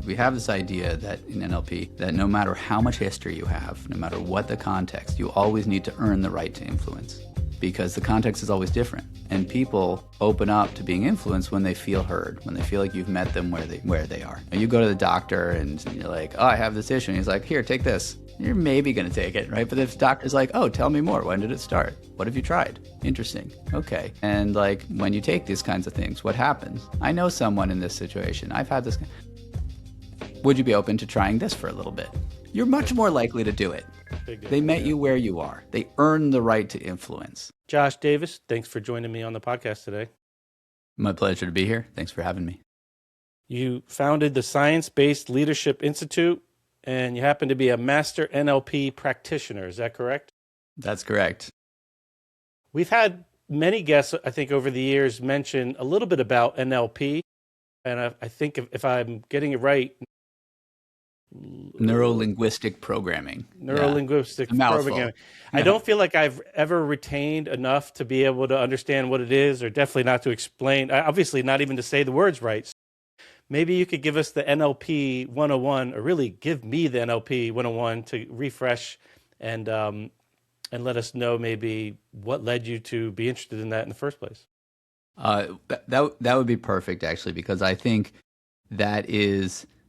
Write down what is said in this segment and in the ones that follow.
We have this idea that in NLP, that no matter how much history you have, no matter what the context, you always need to earn the right to influence, because the context is always different. And people open up to being influenced when they feel heard, when they feel like you've met them where they are. And you go to the doctor and you're like, oh, I have this issue. And he's like, here, take this. You're maybe going to take it, right? But if the doctor's like, oh, tell me more. When did it start? What have you tried? Interesting. Okay. And like when you take these kinds of things, what happens? I know someone in this situation. I've had this. Would you be open to trying this for a little bit? You're much more likely to do it. They met you where you are. They earn the right to influence. Josh Davis, thanks for joining me on the podcast today. My pleasure to be here. Thanks for having me. You founded the Science-Based Leadership Institute, and you happen to be a master NLP practitioner. Is that correct? That's correct. We've had many guests, I think, over the years mention a little bit about NLP, and I think if I'm getting it right, Neurolinguistic Programming. Neurolinguistic Programming. I don't feel like I've ever retained enough to be able to understand what it is, or definitely not to explain, obviously not even to say the words right. So maybe you could give us the NLP 101, or really give me the NLP 101 to refresh and let us know maybe what led you to be interested in that in the first place. That would be perfect, actually, because I think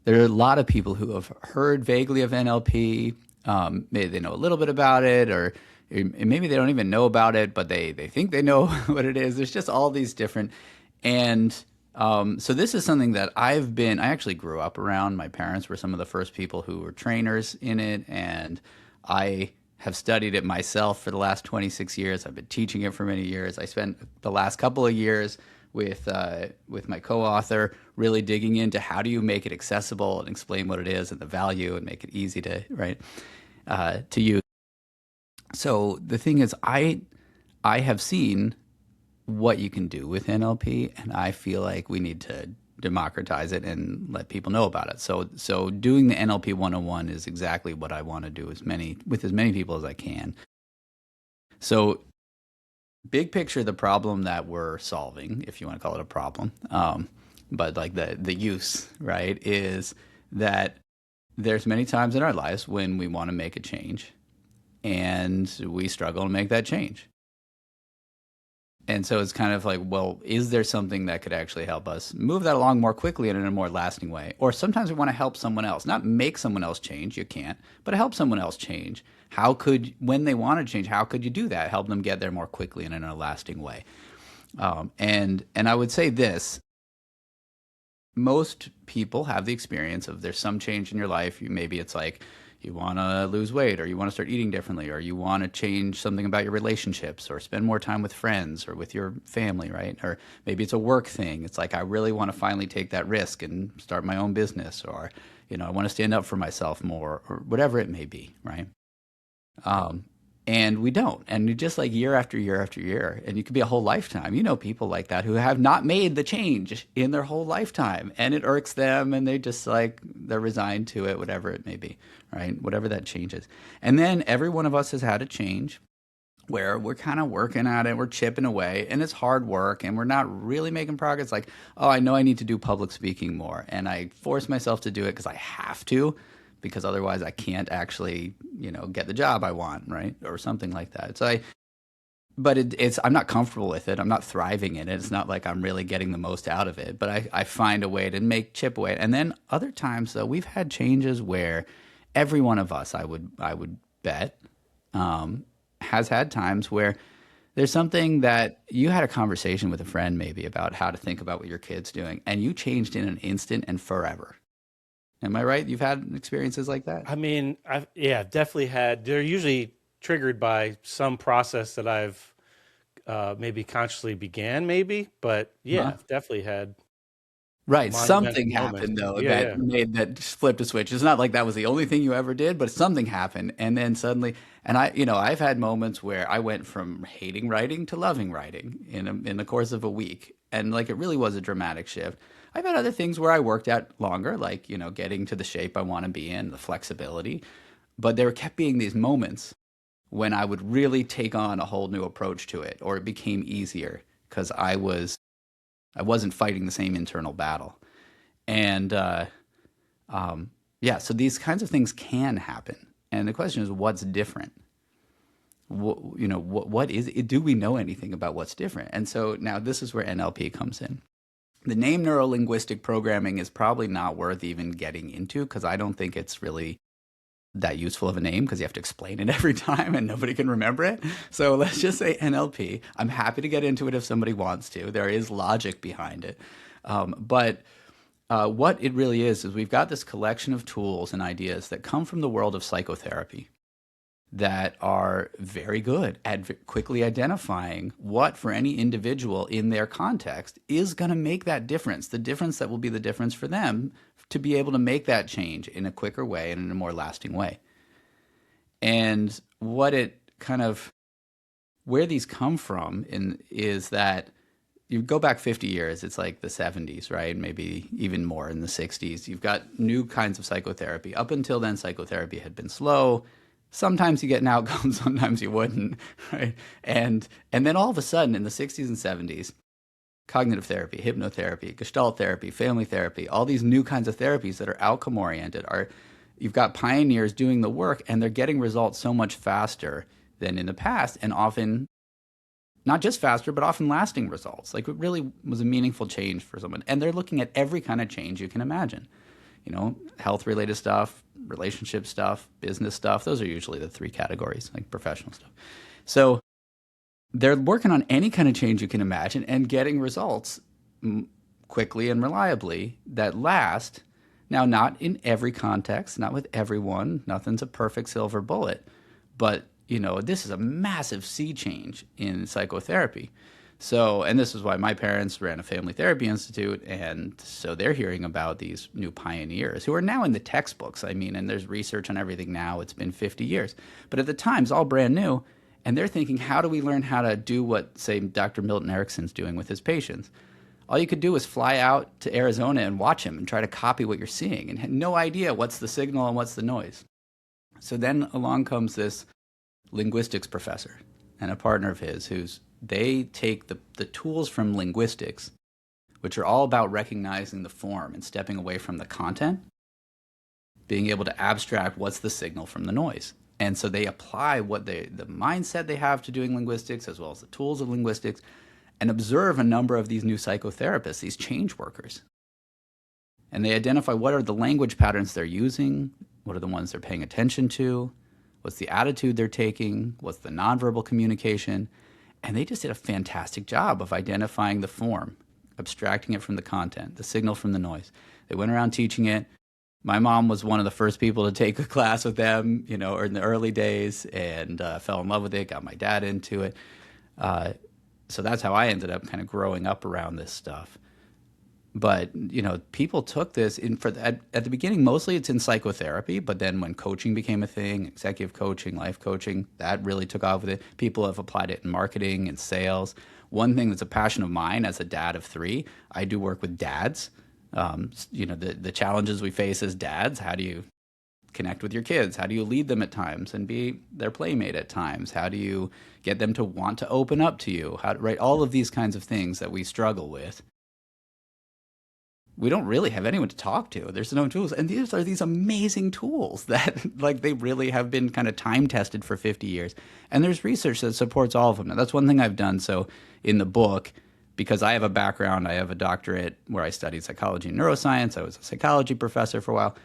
there are a lot of people who have heard vaguely of NLP. Maybe they know a little bit about it, or maybe they don't even know about it, but they think they know what it is. There's just all these different, and so this is something that I actually grew up around. My parents were some of the first people who were trainers in it, and I have studied it myself for the last 26 years. I've been teaching it for many years. I spent the last couple of years with my co-author really digging into how do you make it accessible and explain what it is and the value and make it easy to use. So the thing is, I have seen what you can do with NLP, and I feel like we need to democratize it and let people know about it. So doing the NLP 101 is exactly what I want to do with as many people as I can. So big picture, the problem that we're solving, if you want to call it a problem, but like the use, right, is that there's many times in our lives when we want to make a change and we struggle to make that change. And so it's kind of like, well, is there something that could actually help us move that along more quickly and in a more lasting way? Or sometimes we want to help someone else, not make someone else change, you can't, but help someone else change. When they want to change, how could you do that? Help them get there more quickly and in a lasting way. And I would say this, most people have the experience of there's some change in your life. Maybe it's like you want to lose weight, or you want to start eating differently, or you want to change something about your relationships, or spend more time with friends or with your family, right? Or maybe it's a work thing. It's like, I really want to finally take that risk and start my own business, or, I want to stand up for myself more, or whatever it may be, right? And we don't. And you just like year after year after year, and it could be a whole lifetime. You know people like that who have not made the change in their whole lifetime, and it irks them, and they're resigned to it, whatever it may be, right? Whatever that change is. And then every one of us has had a change where we're kind of working at it, we're chipping away, and it's hard work, and we're not really making progress. Like, oh, I know I need to do public speaking more, and I force myself to do it because I have to, because otherwise I can't actually, get the job I want, right? Or something like that. So I'm not comfortable with it. I'm not thriving in it. It's not like I'm really getting the most out of it, but I find a way to chip away. And then other times, though, we've had changes where every one of us, I would bet, has had times where there's something that you had a conversation with a friend maybe about how to think about what your kid's doing, and you changed in an instant and forever. Am I right? You've had experiences like that? I mean, I've definitely had. They're usually triggered by some process that I've maybe consciously began, but I've definitely had. Right, something happened though that flipped a switch. It's not like that was the only thing you ever did, but something happened, and then suddenly, and I've had moments where I went from hating writing to loving writing in the course of a week, and like it really was a dramatic shift. I've had other things where I worked at longer, like, getting to the shape I want to be in, the flexibility. But there kept being these moments when I would really take on a whole new approach to it, or it became easier because I wasn't fighting the same internal battle. And Yeah, so these kinds of things can happen. And the question is, what's different? What is it? Do we know anything about what's different? And so now this is where NLP comes in. The name Neurolinguistic Programming is probably not worth even getting into, because I don't think it's really that useful of a name, because you have to explain it every time and nobody can remember it. So let's just say NLP. I'm happy to get into it if somebody wants to. There is logic behind it. But what it really is we've got this collection of tools and ideas that come from the world of psychotherapy that are very good at quickly identifying what, for any individual in their context, is going to make that difference, the difference that will be the difference for them to be able to make that change in a quicker way and in a more lasting way. And what it kind of, where these come from is that you go back 50 years, it's like the 70s, right? Maybe even more in the 60s. You've got new kinds of psychotherapy. Up until then, psychotherapy had been slow. Sometimes you get an outcome, sometimes you wouldn't, right? And then all of a sudden in the 60s and 70s, cognitive therapy, hypnotherapy, gestalt therapy, family therapy, all these new kinds of therapies that are outcome oriented you've got pioneers doing the work, and they're getting results so much faster than in the past, and often not just faster, but often lasting results. Like, it really was a meaningful change for someone. And they're looking at every kind of change you can imagine. Health-related stuff, relationship stuff, business stuff. Those are usually the three categories, like professional stuff. So they're working on any kind of change you can imagine and getting results quickly and reliably that last. Now, not in every context, not with everyone. Nothing's a perfect silver bullet. But, this is a massive sea change in psychotherapy. So, and this is why my parents ran a family therapy institute, and so they're hearing about these new pioneers who are now in the textbooks. I mean, and there's research on everything now. It's been 50 years. But at the time, it's all brand new, and they're thinking, how do we learn how to do what, say, Dr. Milton Erickson's doing with his patients? All you could do is fly out to Arizona and watch him and try to copy what you're seeing, and had no idea what's the signal and what's the noise. So then along comes this linguistics professor and a partner of his they take the tools from linguistics, which are all about recognizing the form and stepping away from the content, being able to abstract what's the signal from the noise. And so they apply the mindset they have to doing linguistics, as well as the tools of linguistics, and observe a number of these new psychotherapists, these change workers. And they identify what are the language patterns they're using, what are the ones they're paying attention to, what's the attitude they're taking, what's the nonverbal communication. And they just did a fantastic job of identifying the form, abstracting it from the content, the signal from the noise. They went around teaching it. My mom was one of the first people to take a class with them, in the early days, and fell in love with it, got my dad into it. So that's how I ended up kind of growing up around this stuff. But, people took this at the beginning, mostly it's in psychotherapy, but then when coaching became a thing, executive coaching, life coaching, that really took off with it. People have applied it in marketing and sales. One thing that's a passion of mine as a dad of 3, I do work with dads. The challenges we face as dads. How do you connect with your kids? How do you lead them at times and be their playmate at times? How do you get them to want to open up to you? All of these kinds of things that we struggle with. We don't really have anyone to talk to. There's no tools. And these are these amazing tools that they really have been kind of time tested for 50 years. And there's research that supports all of them. Now, that's one thing I've done. So in the book, because I have a background, I have a doctorate where I studied psychology and neuroscience. I was a psychology professor for a while.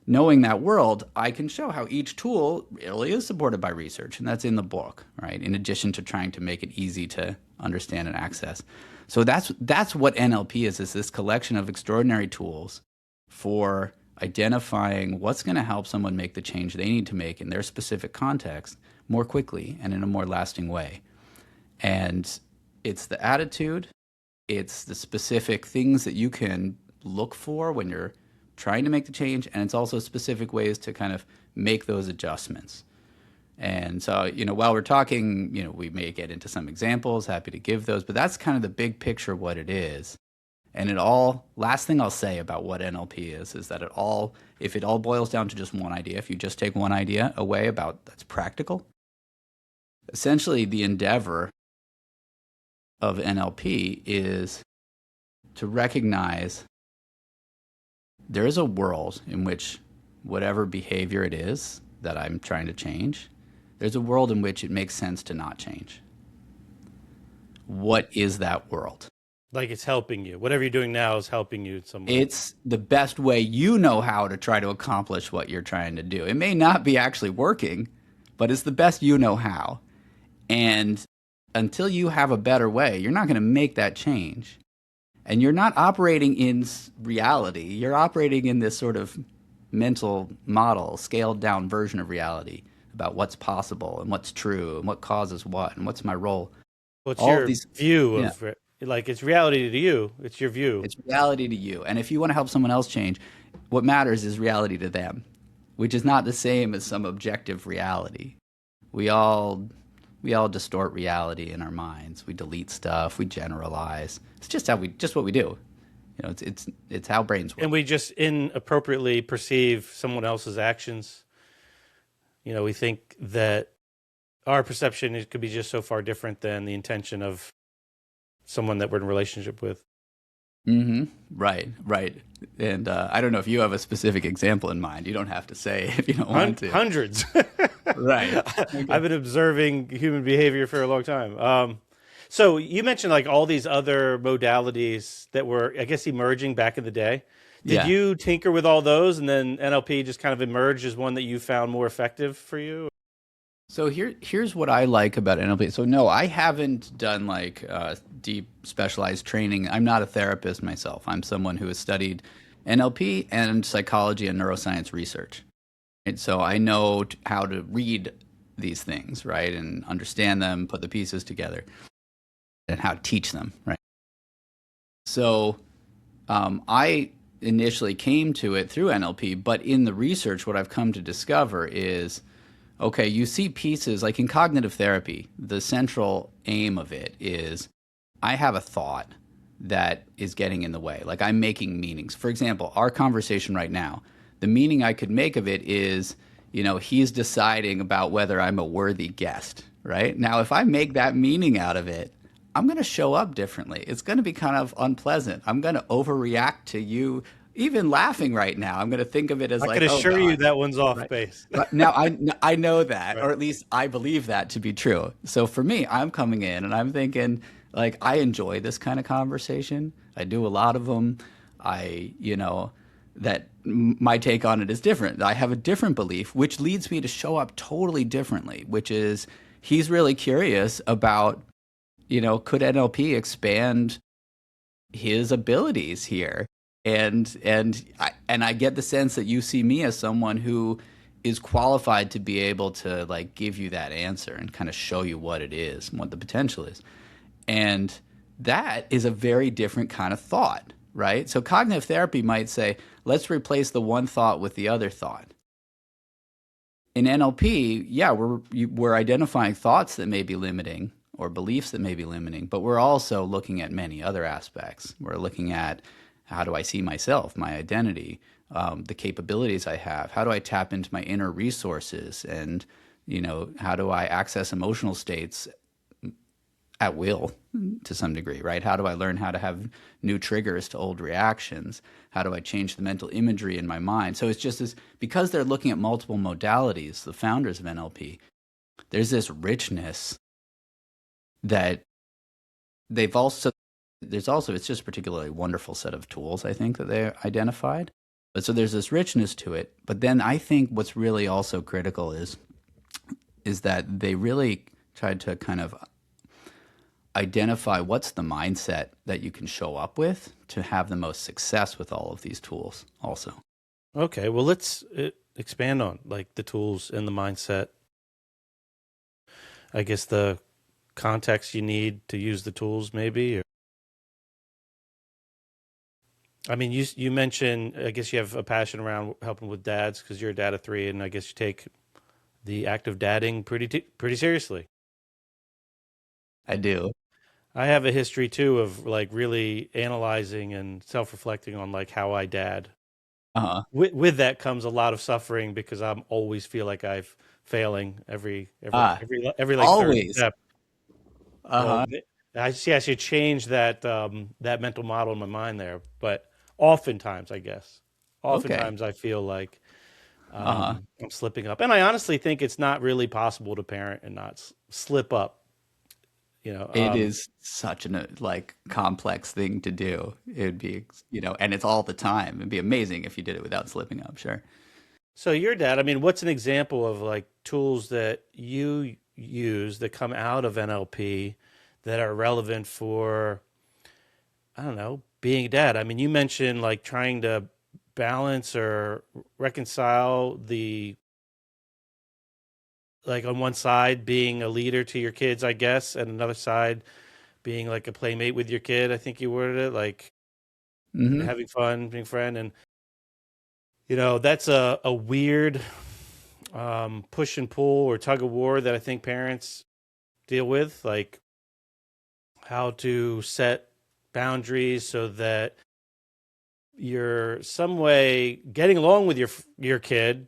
Knowing that world, I can show how each tool really is supported by research. And that's in the book, right? In addition to trying to make it easy to understand and access. So that's what NLP is this collection of extraordinary tools for identifying what's going to help someone make the change they need to make in their specific context more quickly and in a more lasting way. And it's the attitude, it's the specific things that you can look for when you're trying to make the change, and it's also specific ways to kind of make those adjustments. And so, while we're talking, we may get into some examples, happy to give those, but that's kind of the big picture of what it is. And last thing I'll say about what NLP is that if it all boils down to just one idea, if you just take one idea away that's practical, essentially the endeavor of NLP is to recognize there is a world in which whatever behavior it is that I'm trying to change, there's a world in which it makes sense to not change. What is that world? Like it's helping you. Whatever you're doing now is helping you in some way. It's the best way you know how to try to accomplish what you're trying to do. It may not be actually working, but it's the best you know how. And until you have a better way, you're not going to make that change. And you're not operating in reality. You're operating in this sort of mental model, scaled down version of reality about what's possible and what's true and what causes what and what's my role. What's All your these, view yeah. of it? Like it's reality to you. It's your view. It's reality to you. And if you want to help someone else change, what matters is reality to them, which is not the same as some objective reality. We all distort reality in our minds. We delete stuff. We generalize. It's just what we do. You know, it's how brains work. And we just inappropriately perceive someone else's actions. You know, we think that our perception could be just so far different than the intention of someone that we're in a relationship with. Mm-hmm. Right. And I don't know if you have a specific example in mind. You don't have to say if you don't want to. Hundreds. Right. Okay. I've been observing human behavior for a long time. So you mentioned like all these other modalities that were, I guess, emerging back in the day. Did you tinker with all those, and then NLP just kind of emerged as one that you found more effective for you? So here's what I like about NLP. So no, I haven't done like deep specialized training. I'm not a therapist myself. I'm someone who has studied NLP and psychology and neuroscience research. And so I know how to read these things, right, and understand them, put the pieces together, and how to teach them, right? So I initially came to it through NLP, but in the research, what I've come to discover is, okay, you see pieces, like in cognitive therapy, the central aim of it is I have a thought that is getting in the way. Like I'm making meanings. For example, our conversation right now, the meaning I could make of it is, you know, he's deciding about whether I'm a worthy guest, right? Now, if I make that meaning out of it, I'm going to show up differently. It's going to be kind of unpleasant. I'm going to overreact to you even laughing right now. I'm going to think of it as I like, can assure you that one's off right. base. Now, I know that, Right. or at least I believe that to be true. So for me, I'm coming in and I'm thinking, like, I enjoy this kind of conversation. I do a lot of them. My take on it is different. I have a different belief, which leads me to show up totally differently, which is he's really curious about, you know, could NLP expand his abilities here? And I get the sense that you see me as someone who is qualified to be able to like give you that answer and kind of show you what it is and what the potential is. And that is a very different kind of thought, right? So cognitive therapy might say, let's replace the one thought with the other thought. In NLP, yeah, we're identifying thoughts that may be limiting or beliefs that may be limiting, but we're also looking at many other aspects. We're looking at how do I see myself, my identity, the capabilities I have? How do I tap into my inner resources? And, you know, how do I access emotional states at will to some degree, right? How do I learn how to have new triggers to old reactions? How do I change the mental imagery in my mind? So it's just this, because they're looking at multiple modalities, the founders of NLP, there's this richness that it's just a particularly wonderful set of tools, I think, that they identified. But so there's this richness to it. But then I think what's really also critical is that they really tried to kind of identify what's the mindset that you can show up with to have the most success with all of these tools also. Okay, well, let's expand on like the tools and the mindset. I guess the context you need to use the tools maybe. I mean, you mentioned, I guess you have a passion around helping with dads because you're a dad of 3, and I guess you take the act of dadding pretty seriously. I do. I have a history too of like really analyzing and self-reflecting on like how I dad. Uh-huh. With that comes a lot of suffering because I'm always feel like I'm failing every like third Always. step. Uh-huh. I should change that that mental model in my mind there, but oftentimes I guess. Okay. Oftentimes I feel like Uh-huh. I'm slipping up. And I honestly think it's not really possible to parent and not slip up, you know. It is such an like complex thing to do. It would be, and it's all the time. It'd be amazing if you did it without slipping up, sure. So your dad, I mean, what's an example of like tools that you use that come out of NLP that are relevant for, I don't know, being a dad? I mean, you mentioned like trying to balance or reconcile the, like on one side being a leader to your kids, I guess, and another side being like a playmate with your kid. I think you worded it like Hmm. having fun, being a friend, and that's a weird push and pull or tug of war that I think parents deal with, like how to set boundaries so that you're some way getting along with your kid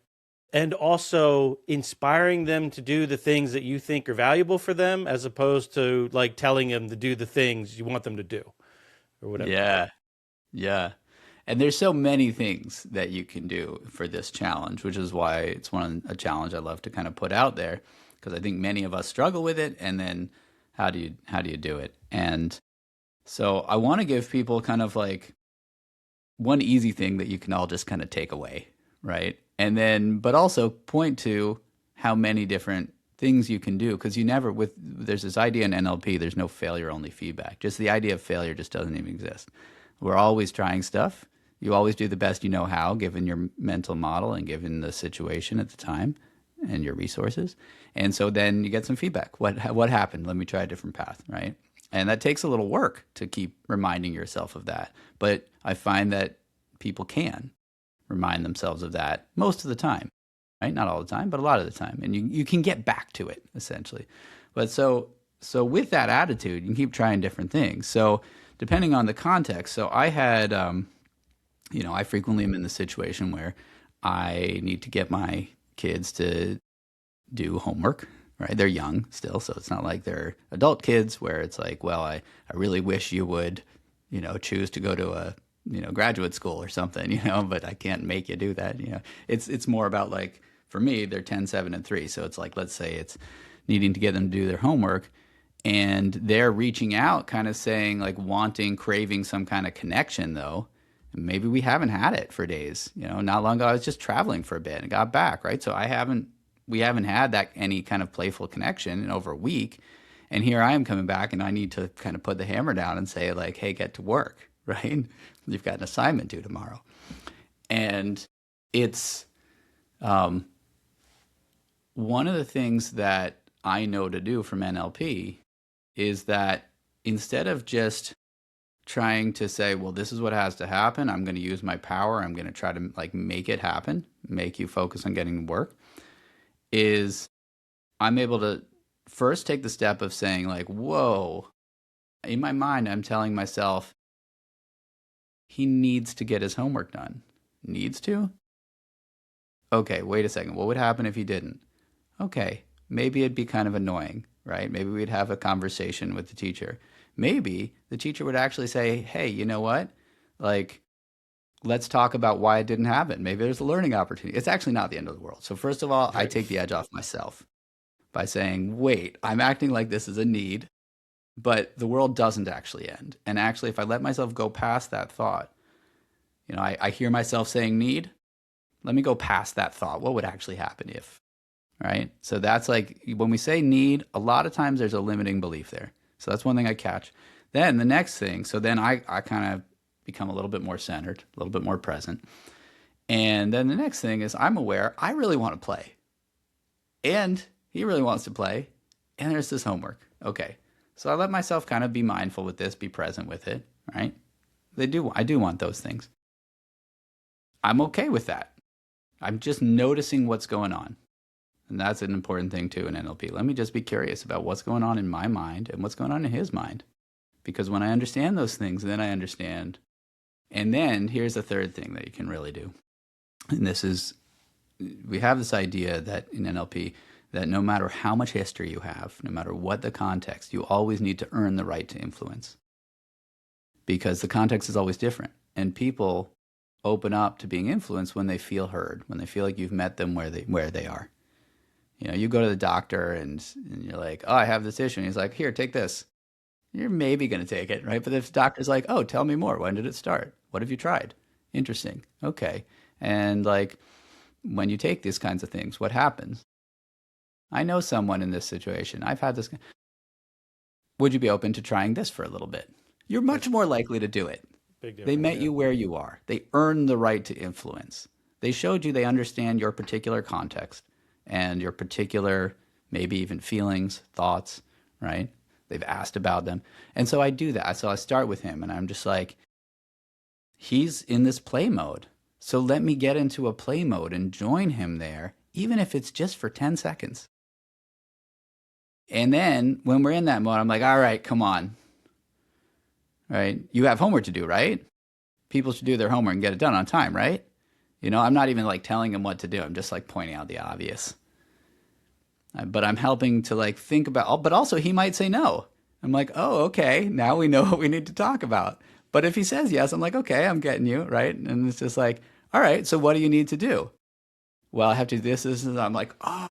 and also inspiring them to do the things that you think are valuable for them, as opposed to like telling them to do the things you want them to do or whatever. Yeah. Yeah. And there's so many things that you can do for this challenge, which is why it's a challenge I love to kind of put out there, because I think many of us struggle with it. And then how do you do it? And so I want to give people kind of like one easy thing that you can all just kind of take away, right? And then, but also point to how many different things you can do, because there's this idea in NLP, there's no failure, only feedback. Just the idea of failure just doesn't even exist. We're always trying stuff. You always do the best you know how, given your mental model and given the situation at the time and your resources. And so then you get some feedback. What happened? Let me try a different path, right? And that takes a little work to keep reminding yourself of that. But I find that people can remind themselves of that most of the time, right? Not all the time, but a lot of the time. And you can get back to it essentially. But so with that attitude, you can keep trying different things. So depending on the context, so I had, I frequently am in the situation where I need to get my kids to do homework, right? They're young still, so it's not like they're adult kids where it's like, well, I really wish you would, choose to go to a, graduate school or something, but I can't make you do that. It's more about like, for me, they're 10, 7, and 3. So it's like, let's say it's needing to get them to do their homework and they're reaching out kind of saying like craving some kind of connection though. Maybe we haven't had it for days. Not long ago I was just traveling for a bit and got back, right? So we haven't had that any kind of playful connection in over a week. And here I am coming back and I need to kind of put the hammer down and say like, hey, get to work, right? You've got an assignment due tomorrow. And it's one of the things that I know to do from NLP is that instead of just trying to say, well, this is what has to happen, I'm going to use my power, I'm going to try to like make it happen, make you focus on getting to work, is I'm able to first take the step of saying like, whoa, in my mind, I'm telling myself, he needs to get his homework done. Needs to? Okay, wait a second. What would happen if he didn't? Okay, maybe it'd be kind of annoying, right? Maybe we'd have a conversation with the teacher. Maybe the teacher would actually say, hey, you know what? Like, let's talk about why it didn't happen. Maybe there's a learning opportunity. It's actually not the end of the world. So first of all, I Right. take the edge off myself by saying, wait, I'm acting like this is a need, but the world doesn't actually end. And actually, if I let myself go past that thought, I hear myself saying need. Let me go past that thought. What would actually happen if, right? So that's like when we say need, a lot of times there's a limiting belief there. So that's one thing I catch. Then the next thing, so then I kind of become a little bit more centered, a little bit more present. And then the next thing is I'm aware I really want to play. And he really wants to play. And there's this homework. Okay. So I let myself kind of be mindful with this, be present with it, right? I do want those things. I'm okay with that. I'm just noticing what's going on. And that's an important thing too in NLP. Let me just be curious about what's going on in my mind and what's going on in his mind. Because when I understand those things, then I understand. And then here's the third thing that you can really do. And this is, we have this idea that in NLP, that no matter how much history you have, no matter what the context, you always need to earn the right to influence. Because the context is always different. And people open up to being influenced when they feel heard, when they feel like you've met them where they are. You know, you go to the doctor and you're like, oh, I have this issue. And he's like, here, take this. You're maybe going to take it, right? But if the doctor's like, oh, tell me more. When did it start? What have you tried? Interesting. Okay. And like, when you take these kinds of things, what happens? I know someone in this situation. I've had this. Would you be open to trying this for a little bit? You're much more likely to do it. Big difference. They met you where you are. They earned the right to influence. They showed you they understand your particular context and your particular, maybe even feelings, thoughts, right? They've asked about them. And so I do that. So I start with him and I'm just like, he's in this play mode. So let me get into a play mode and join him there, even if it's just for 10 seconds. And then when we're in that mode, I'm like, all right, come on. Right? You have homework to do, right? People should do their homework and get it done on time, right? You know, I'm not even like telling him what to do. I'm just like pointing out the obvious. But I'm helping to like think about, but also he might say no. I'm like, oh, okay, now we know what we need to talk about. But if he says yes, I'm like, okay, I'm getting you, right? And it's just like, all right, so what do you need to do? Well, I have to do this, and I'm like, oh,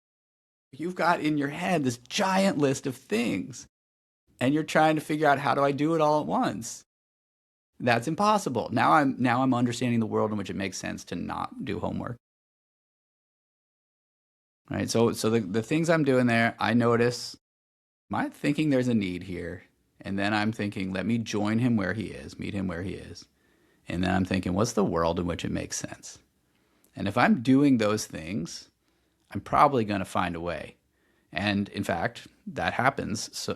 you've got in your head this giant list of things. And you're trying to figure out, how do I do it all at once? That's impossible. Now I'm understanding the world in which it makes sense to not do homework. Right? So the things I'm doing there, I notice, am I thinking there's a need here? And then I'm thinking, let me join him where he is, meet him where he is. And then I'm thinking, what's the world in which it makes sense? And if I'm doing those things, I'm probably going to find a way. And in fact, that happens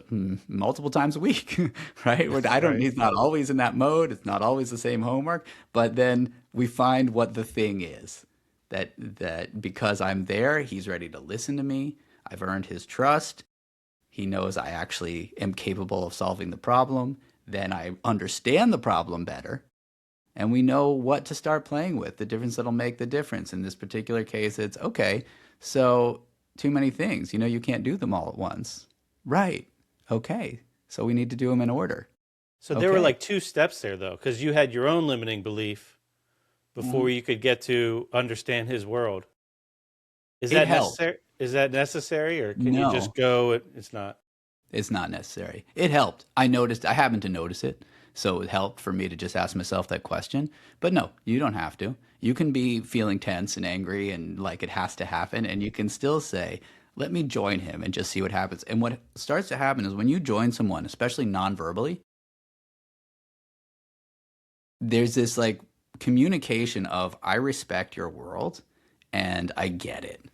multiple times a week, right? He's not always in that mode. It's not always the same homework, but then we find what the thing is that because I'm there, he's ready to listen to me. I've earned his trust. He knows I actually am capable of solving the problem. Then I understand the problem better. And we know what to start playing with, the difference that'll make the difference. In this particular case, it's okay. So too many things, you can't do them all at once. Right. Okay. So we need to do them in order. So there were like two steps there, though, because you had your own limiting belief before you could get to understand his world. Is that necessary? Is that necessary, or can you just go? It's not. It's not necessary. It helped. I happened to notice it. So it helped for me to just ask myself that question. But no, you don't have to. You can be feeling tense and angry and like it has to happen. And you can still say, let me join him and just see what happens. And what starts to happen is when you join someone, especially non-verbally, there's this like communication of, I respect your world and I get it.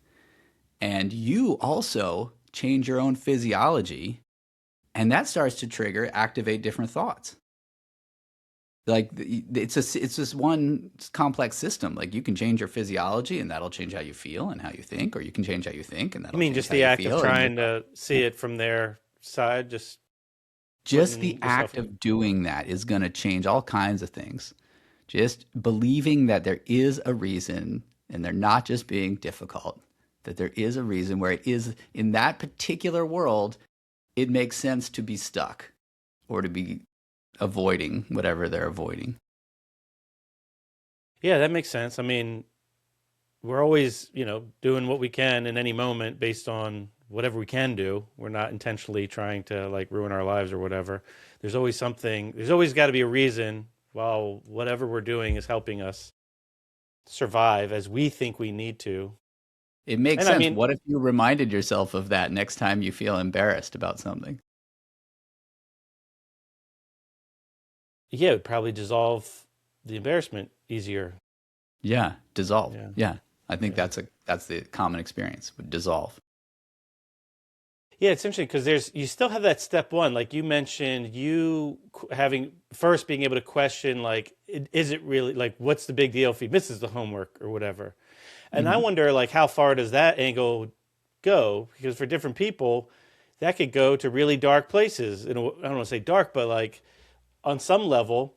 And you also change your own physiology, and that starts to activate different thoughts. Like it's this one complex system. Like you can change your physiology and that'll change how you feel and how you think, or you can change how you think and that'll change just how the you act feel. of trying to see it from their side, just the act of doing that is going to change all kinds of things. Just believing that there is a reason and they're not just being difficult, that there is a reason where it is in that particular world, it makes sense to be stuck or to be avoiding whatever they're avoiding. Yeah, that makes sense. I mean, we're always, doing what we can in any moment based on whatever we can do. We're not intentionally trying to like ruin our lives or whatever. There's always something, there's always got to be a reason while whatever we're doing is helping us survive as we think we need to. It makes sense. I mean, what if you reminded yourself of that next time you feel embarrassed about something? Yeah, it would probably dissolve the embarrassment easier. Yeah, dissolve. Yeah. I think that's the common experience, would dissolve. Yeah, it's interesting because you still have that step one, like you mentioned, you having first being able to question, like, is it really, like, what's the big deal if he misses the homework or whatever? And I wonder, like, how far does that angle go? Because for different people, that could go to really dark places. And I don't want to say dark, but like on some level,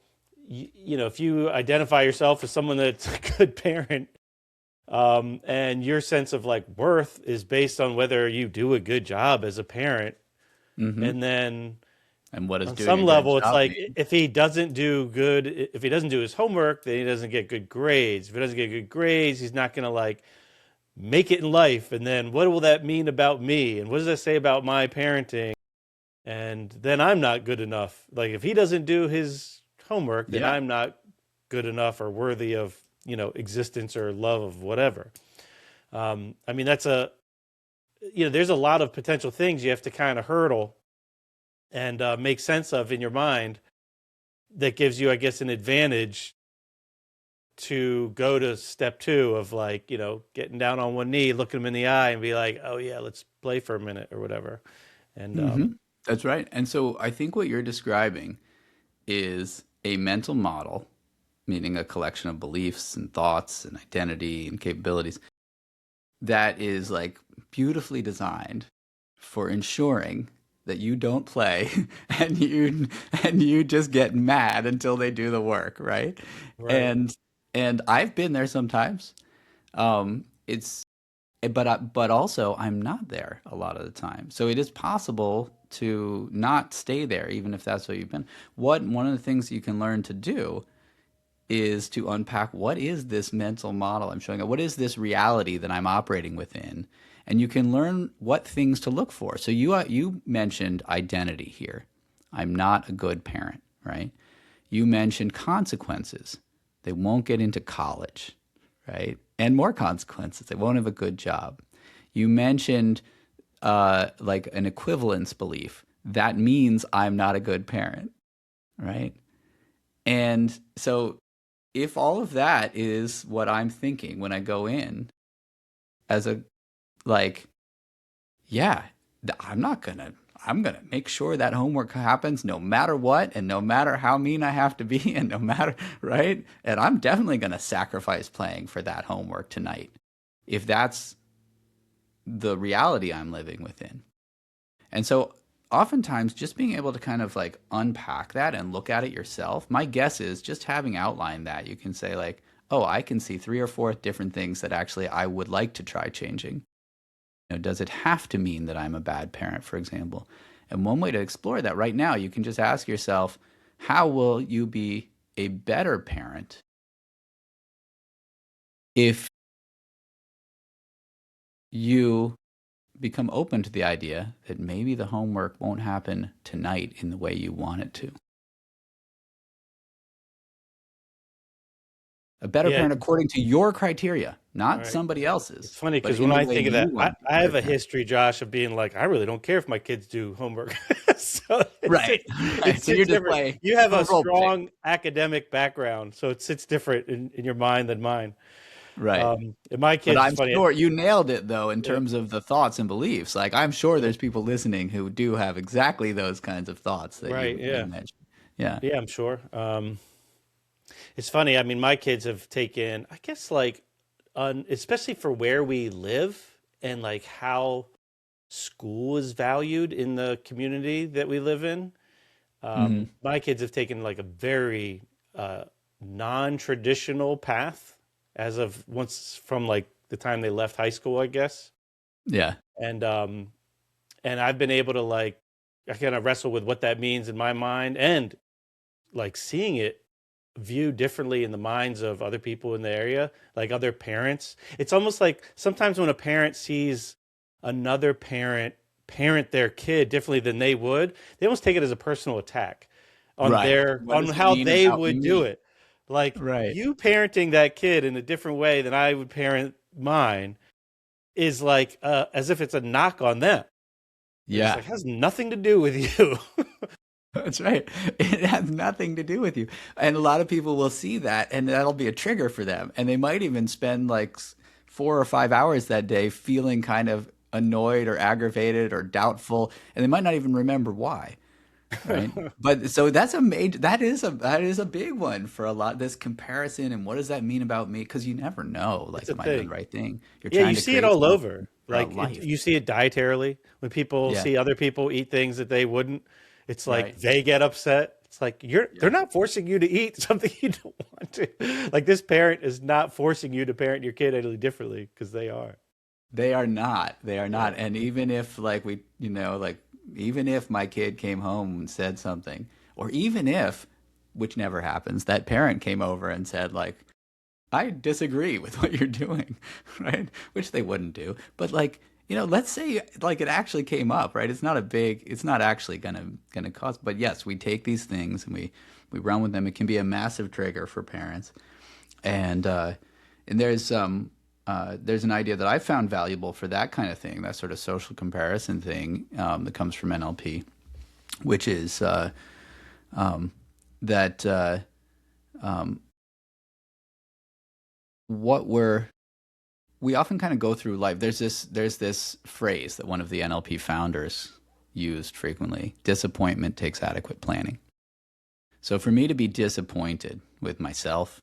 if you identify yourself as someone that's a good parent, and your sense of like worth is based on whether you do a good job as a parent, and then And what does On doing some a good level, it's job like mean? if he doesn't do good, if he doesn't do his homework, then he doesn't get good grades. If he doesn't get good grades, he's not going to like make it in life. And then what will that mean about me? And what does that say about my parenting? And then I'm not good enough. Like if he doesn't do his homework, then Yeah. I'm not good enough or worthy of, existence or love of whatever. I mean, there's a lot of potential things you have to kind of hurdle and make sense of in your mind that gives you, I guess, an advantage to go to step two of like, getting down on one knee, looking him in the eye and be like, oh yeah, let's play for a minute or whatever. And That's right. And so I think what you're describing is a mental model, meaning a collection of beliefs and thoughts and identity and capabilities that is like beautifully designed for ensuring that you don't play and you just get mad until they do the work, right? right. And I've been there sometimes. It's but also I'm not there a lot of the time. So it is possible to not stay there, even if that's what you've been. One of the things you can learn to do is to unpack what is this mental model I'm showing up? What is this reality that I'm operating within? And you can learn what things to look for. So you mentioned identity here. I'm not a good parent, right? You mentioned consequences. They won't get into college, right? And more consequences. They won't have a good job. You mentioned like an equivalence belief. That means I'm not a good parent, right? And so if all of that is what I'm thinking when I go in as a like, yeah, I'm gonna make sure that homework happens no matter what and no matter how mean I have to be and no matter, right? And I'm definitely gonna sacrifice playing for that homework tonight if that's the reality I'm living within. And so oftentimes just being able to kind of like unpack that and look at it yourself, my guess is just having outlined that, you can say like, oh, I can see 3 or 4 different things that actually I would like to try changing. Does it have to mean that I'm a bad parent, for example? And one way to explore that right now, you can just ask yourself, how will you be a better parent if you become open to the idea that maybe the homework won't happen tonight in the way you want it to? A better Yeah. parent according to your criteria, not Right. somebody else's, It's funny but because in when the I way think of you that, I, want to I be a have a parent. history, Josh, of being like, I really don't care if my kids do homework. So Right. it Right. So you're sits just different. playing You have a role play. strong academic background, so it sits different in your mind than mine. Right. And my But kids, I'm it's funny. sure you nailed it though in Yeah, terms of the thoughts and beliefs. Like I'm sure yeah, there's people listening who do have exactly those kinds of thoughts that right. you Yeah, mentioned. Yeah. yeah. I'm sure. It's funny. I mean, my kids have taken, I guess, like, especially for where we live and like how school is valued in the community that we live in. Hmm. My kids have taken like a very uh, non-traditional path as of once from like the time they left high school, I guess. Yeah. And I've been able to like I kind of wrestle with what that means in my mind and like seeing it viewed differently in the minds of other people in the area, like other parents. It's almost like sometimes when a parent sees another parent their kid differently than they would, they almost take it as a personal attack on Right. their What on does it how mean they about would do me? it. Like Right. you parenting that kid in a different way than I would parent mine is like as if it's a knock on them. And it's Yeah. like has nothing to do with you. That's right. It has nothing to do with you. And a lot of people will see that and that'll be a trigger for them. And they might even spend like 4 or 5 hours that day feeling kind of annoyed or aggravated or doubtful. And they might not even remember why. Right. But so that's a major, that is a big one for a lot, this comparison. And what does that mean about me? Because you never know, It's like, a am I doing thing. the right thing? You're Yeah, you trying to see it create all something over. for a Like life. you see it dietarily when people Yeah. see other people eat things that they wouldn't. It's like Right. they get upset. It's like they're Yeah. not forcing you to eat something you don't want to. Like this parent is not forcing you to parent your kid any differently because they are. They are not. They are Yeah. not. And even if like like even if my kid came home and said something, or even if, which never happens, that parent came over and said like, I disagree with what you're doing, right? Which they wouldn't do. But like, let's say like it actually came up, right? It's not actually gonna cause, but yes, we take these things and we run with them. It can be a massive trigger for parents. And there's an idea that I found valuable for that kind of thing, that sort of social comparison thing, that comes from NLP, which is that we often kind of go through life. There's this phrase that one of the NLP founders used frequently: disappointment takes adequate planning. So for me to be disappointed with myself,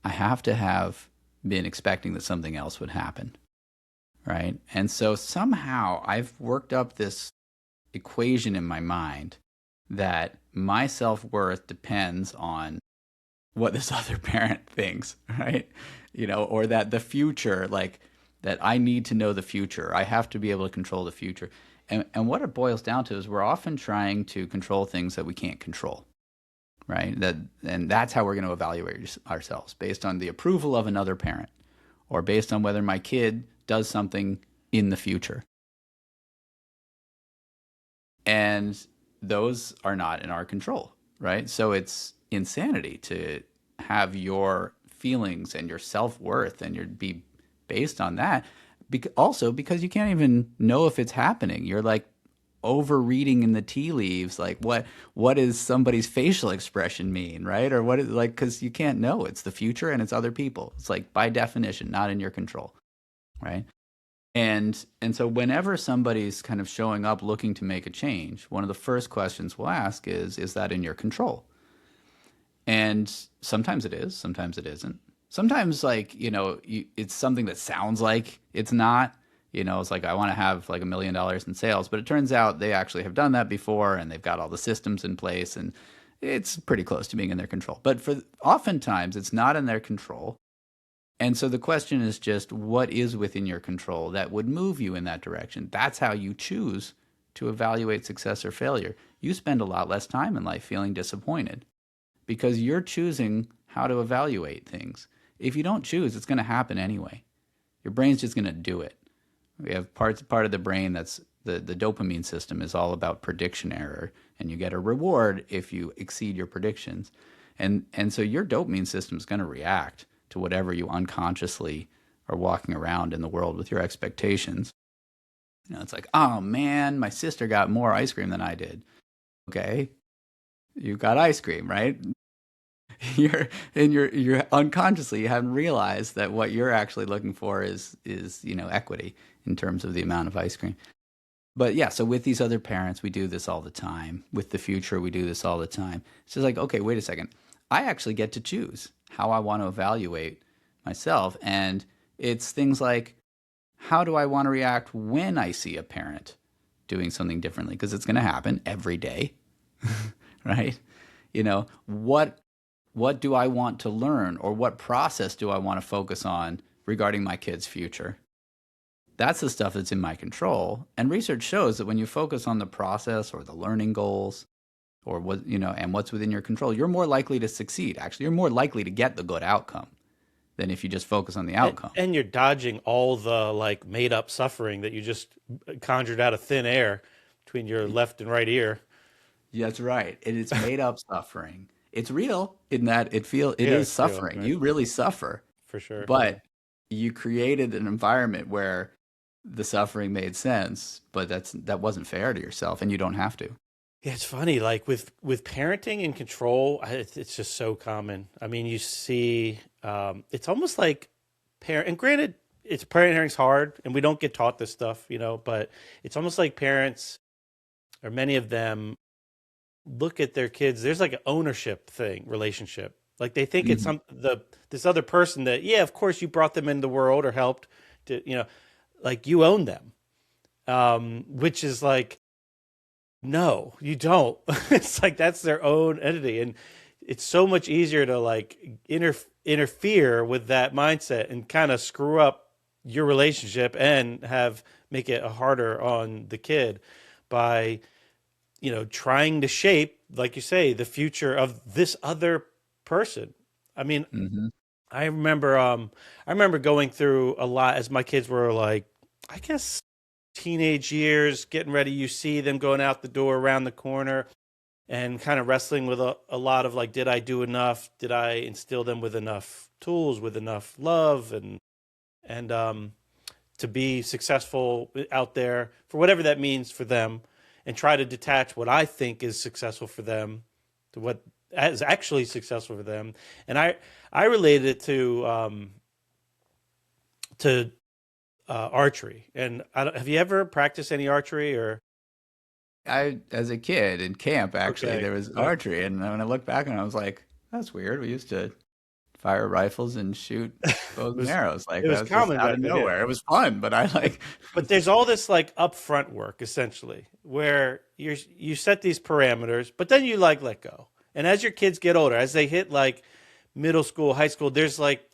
I have to have been expecting that something else would happen, right? And so somehow I've worked up this equation in my mind that my self-worth depends on what this other parent thinks, right? Or that the future, like that I need to know the future. I have to be able to control the future. And what it boils down to is we're often trying to control things that we can't control, right? And that's how we're going to evaluate ourselves, based on the approval of another parent, or based on whether my kid does something in the future. And those are not in our control, right? So it's insanity to have your feelings and your self-worth and be based on that. Also because you can't even know if it's happening. You're like over reading in the tea leaves, like what does somebody's facial expression mean, right? Or what is, like, because you can't know. It's the future and it's other people. It's like by definition not in your control, right? And so whenever somebody's kind of showing up looking to make a change, one of the first questions we'll ask is that in your control? And sometimes it is, sometimes it isn't. Sometimes, like, it's something that sounds like it's not. It's like, I want to have like $1 million in sales, but it turns out they actually have done that before and they've got all the systems in place and it's pretty close to being in their control. But oftentimes it's not in their control. And so the question is just, what is within your control that would move you in that direction? That's how you choose to evaluate success or failure. You spend a lot less time in life feeling disappointed because you're choosing how to evaluate things. If you don't choose, it's going to happen anyway. Your brain's just going to do it. We have part of the brain that's the dopamine system is all about prediction error, and you get a reward if you exceed your predictions. And so your dopamine system is going to react to whatever you unconsciously are walking around in the world with your expectations. It's like, oh man, my sister got more ice cream than I did. Okay, you got ice cream, right? You're unconsciously, you haven't realized that what you're actually looking for is equity in terms of the amount of ice cream. But yeah, so with these other parents, we do this all the time. With the future, we do this all the time. It's just like, okay, wait a second. I actually get to choose how I want to evaluate myself. And it's things like, how do I want to react when I see a parent doing something differently? Because it's going to happen every day, right? What do I want to learn, or what process do I want to focus on regarding my kid's future? That's the stuff that's in my control. And research shows that when you focus on the process or the learning goals or and what's within your control, you're more likely to succeed. Actually, you're more likely to get the good outcome than if you just focus on the outcome. And you're dodging all the like made up suffering that you just conjured out of thin air between your left and right ear. That's right. It's made up suffering. It's real in that it is suffering. Real, right? You really suffer. For sure. But you created an environment where the suffering made sense, but that wasn't fair to yourself, and you don't have to. Yeah, it's funny. Like with parenting and control, it's just so common. I mean, you see, it's almost like and granted, parenting's hard, and we don't get taught this stuff, but it's almost like parents, or many of them, look at their kids. There's like an ownership relationship. Like they think it's this other person that, yeah, of course you brought them into the world or helped to, like you own them, which is like, no, you don't. It's like that's their own entity, and it's so much easier to like interfere with that mindset and kind of screw up your relationship and make it harder on the kid. by, trying to shape, like you say, the future of this other person. I mean, I remember going through a lot as my kids were like, I guess, teenage years, getting ready. You see them going out the door around the corner and kind of wrestling with a lot of like, did I do enough? Did I instill them with enough tools, with enough love, and to be successful out there for whatever that means for them, and try to detach what I think is successful for them to what is actually successful for them. And I related it to archery. And have you ever practiced any archery or? As a kid in camp, actually, Okay. there was archery, and when I look back on it, I was like, that's weird. We used to fire rifles and shoot bows and arrows. Like, It was that was just common out back of then, nowhere. yeah. It was fun, but I like. But there's all this like upfront work essentially where you set these parameters, but then you like let go. And as your kids get older, as they hit like middle school, high school, there's like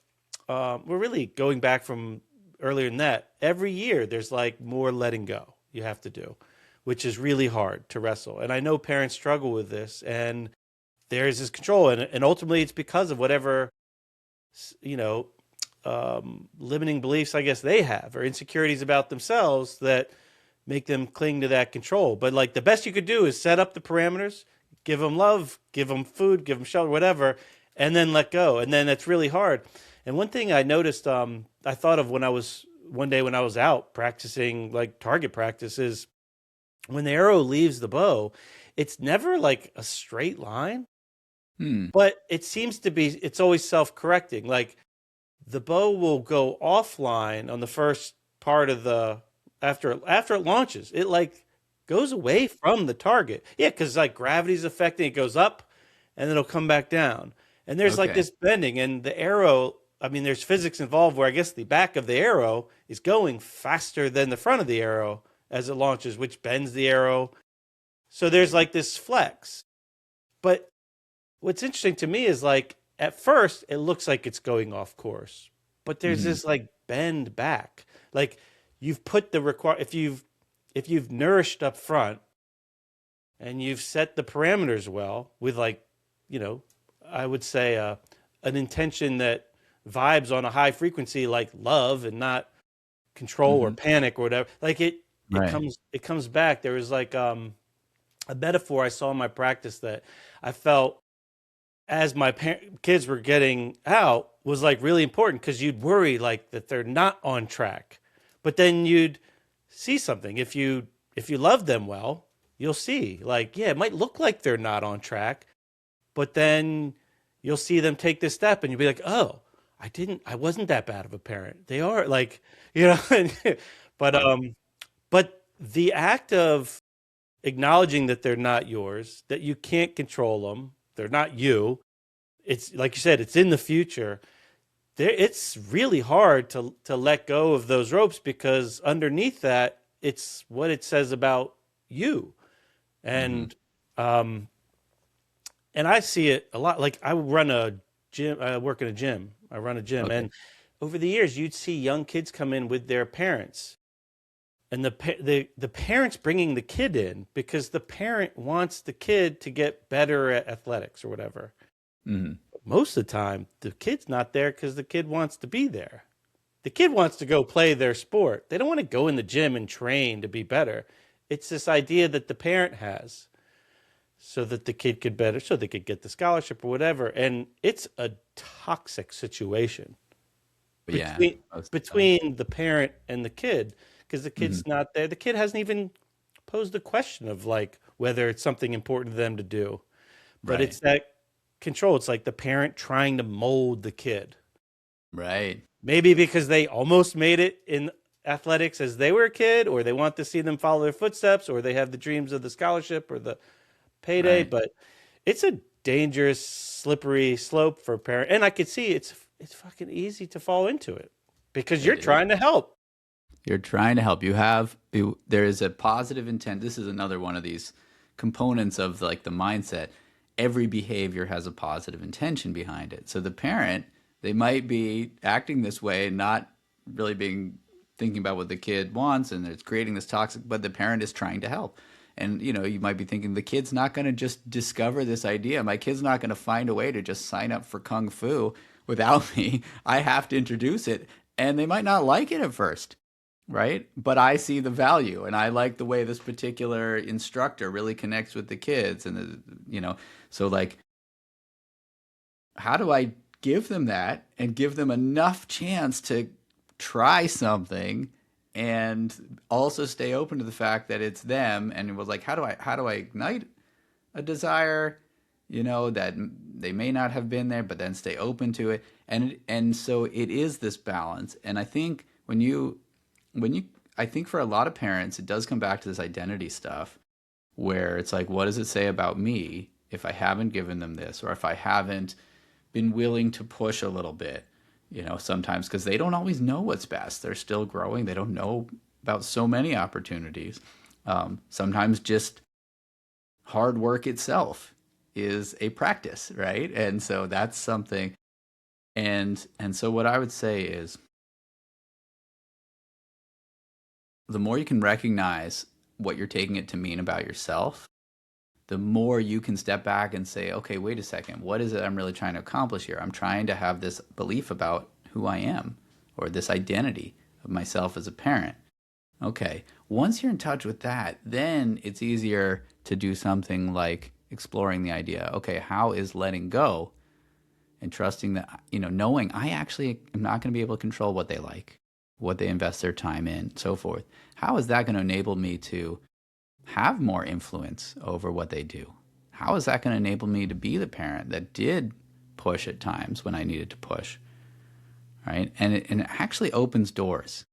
we're really going back from earlier than that. Every year there's like more letting go you have to do, which is really hard to wrestle. And I know parents struggle with this, and there's this control, and ultimately it's because of whatever limiting beliefs I guess they have, or insecurities about themselves that make them cling to that control. But like the best you could do is set up the parameters, give them love, give them food, give them shelter, whatever, and then let go. And then it's really hard. And one thing I noticed, I thought of one day when I was out practicing like target practice, is when the arrow leaves the bow, it's never like a straight line, but it's always self-correcting. Like the bow will go offline on the first part of after it launches. It like goes away from the target. Yeah, because like gravity's affecting it, goes up and then it'll come back down. And there's like this bending, and the arrow, I mean, there's physics involved where I guess the back of the arrow is going faster than the front of the arrow as it launches, which bends the arrow. So there's like this flex. But what's interesting to me is like at first it looks like it's going off course, but there's this like bend back. Like you've put if you've nourished up front and you've set the parameters well with like, I would say an intention that vibes on a high frequency like love and not control or panic or whatever. Like it comes back. There was like a metaphor I saw in my practice that I felt as my kids were getting out was like really important, because you'd worry like that they're not on track, but then you'd see something. If you love them well, you'll see like, yeah, it might look like they're not on track, but then you'll see them take this step and you'll be like, oh, I wasn't that bad of a parent. They are like, but the act of acknowledging that they're not yours, that you can't control them, they're not you. It's like you said, it's in the future. It's really hard to let go of those ropes, because underneath that, it's what it says about you. And and I see it a lot. Like I run a gym, I work in a gym. I run a gym, and over the years, you'd see young kids come in with their parents, and the parents bringing the kid in because the parent wants the kid to get better at athletics or whatever. Most of the time, the kid's not there because the kid wants to be there. The kid wants to go play their sport. They don't want to go in the gym and train to be better. It's this idea that the parent has so that the kid could better, so they could get the scholarship or whatever. And it's a toxic situation between the parent and the kid, because the kid's not there. The kid hasn't even posed the question of like whether it's something important to them to do. But it's that control. It's like the parent trying to mold the kid. Right. Maybe because they almost made it in athletics as they were a kid, or they want to see them follow their footsteps, or they have the dreams of the scholarship or the payday. But it's a dangerous, slippery slope for a parent. And I could see it's fucking easy to fall into it because you're trying to help. You're trying to help. There is a positive intent. This is another one of these components of like the mindset. Every behavior has a positive intention behind it. So the parent, they might be acting this way and not really thinking about what the kid wants, and it's creating this toxic, but the parent is trying to help. And, you might be thinking the kid's not going to just discover this idea. My kid's not going to find a way to just sign up for Kung Fu without me. I have to introduce it. And they might not like it at first, right? But I see the value, and I like the way this particular instructor really connects with the kids. And, so like, how do I give them that and give them enough chance to try something and also stay open to the fact that it's them? And it was like, how do I ignite a desire, that they may not have been there, but then stay open to it. And so it is this balance. And I think I think for a lot of parents, it does come back to this identity stuff where it's like, what does it say about me if I haven't given them this, or if I haven't been willing to push a little bit, sometimes because they don't always know what's best. They're still growing. They don't know about so many opportunities. Sometimes just hard work itself is a practice, right? And so that's something. And so what I would say is, the more you can recognize what you're taking it to mean about yourself, the more you can step back and say, okay, wait a second, what is it I'm really trying to accomplish here? I'm trying to have this belief about who I am, or this identity of myself as a parent. Okay, once you're in touch with that, then it's easier to do something like exploring the idea, okay, how is letting go and trusting that, knowing I actually am not going to be able to control what they like, what they invest their time in, so forth. How is that going to enable me to have more influence over what they do? How is that going to enable me to be the parent that did push at times when I needed to push, right? And it actually opens doors.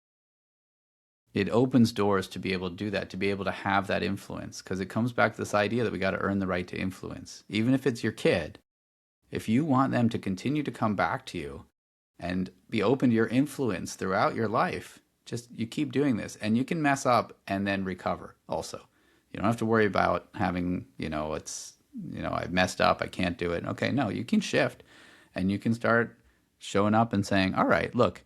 It opens doors to be able to do that, to be able to have that influence, because it comes back to this idea that we got to earn the right to influence. Even if it's your kid, if you want them to continue to come back to you and be open to your influence throughout your life, just you keep doing this, and you can mess up and then recover also. You don't have to worry about having, I've messed up, I can't do it. Okay, no, you can shift, and you can start showing up and saying, all right, look,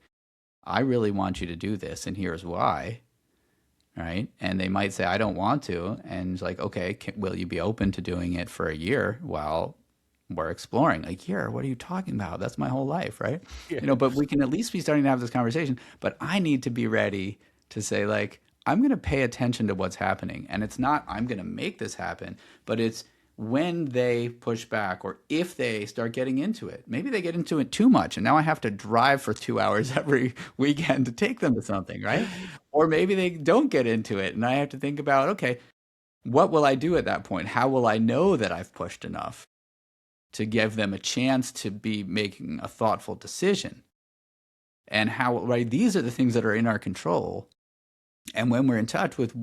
I really want you to do this, and here's why, right? And they might say, I don't want to, and it's like, okay, will you be open to doing it for a year while we're exploring? Like, year, what are you talking about? That's my whole life, right? Yeah. But we can at least be starting to have this conversation, but I need to be ready to say, like, I'm going to pay attention to what's happening. And it's not, I'm going to make this happen, but it's when they push back, or if they start getting into it. Maybe they get into it too much, and now I have to drive for 2 hours every weekend to take them to something, right? Or maybe they don't get into it, and I have to think about, okay, what will I do at that point? How will I know that I've pushed enough to give them a chance to be making a thoughtful decision? And how, right, these are the things that are in our control. And when we're in touch with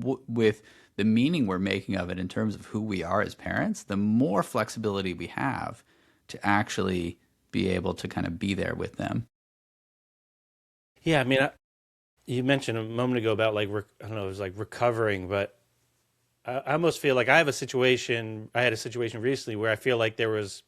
the meaning we're making of it in terms of who we are as parents, the more flexibility we have to actually be able to kind of be there with them. Yeah, I mean, you mentioned a moment ago about, like, I don't know, it was like recovering, but I almost feel like I had a situation recently where I feel like there was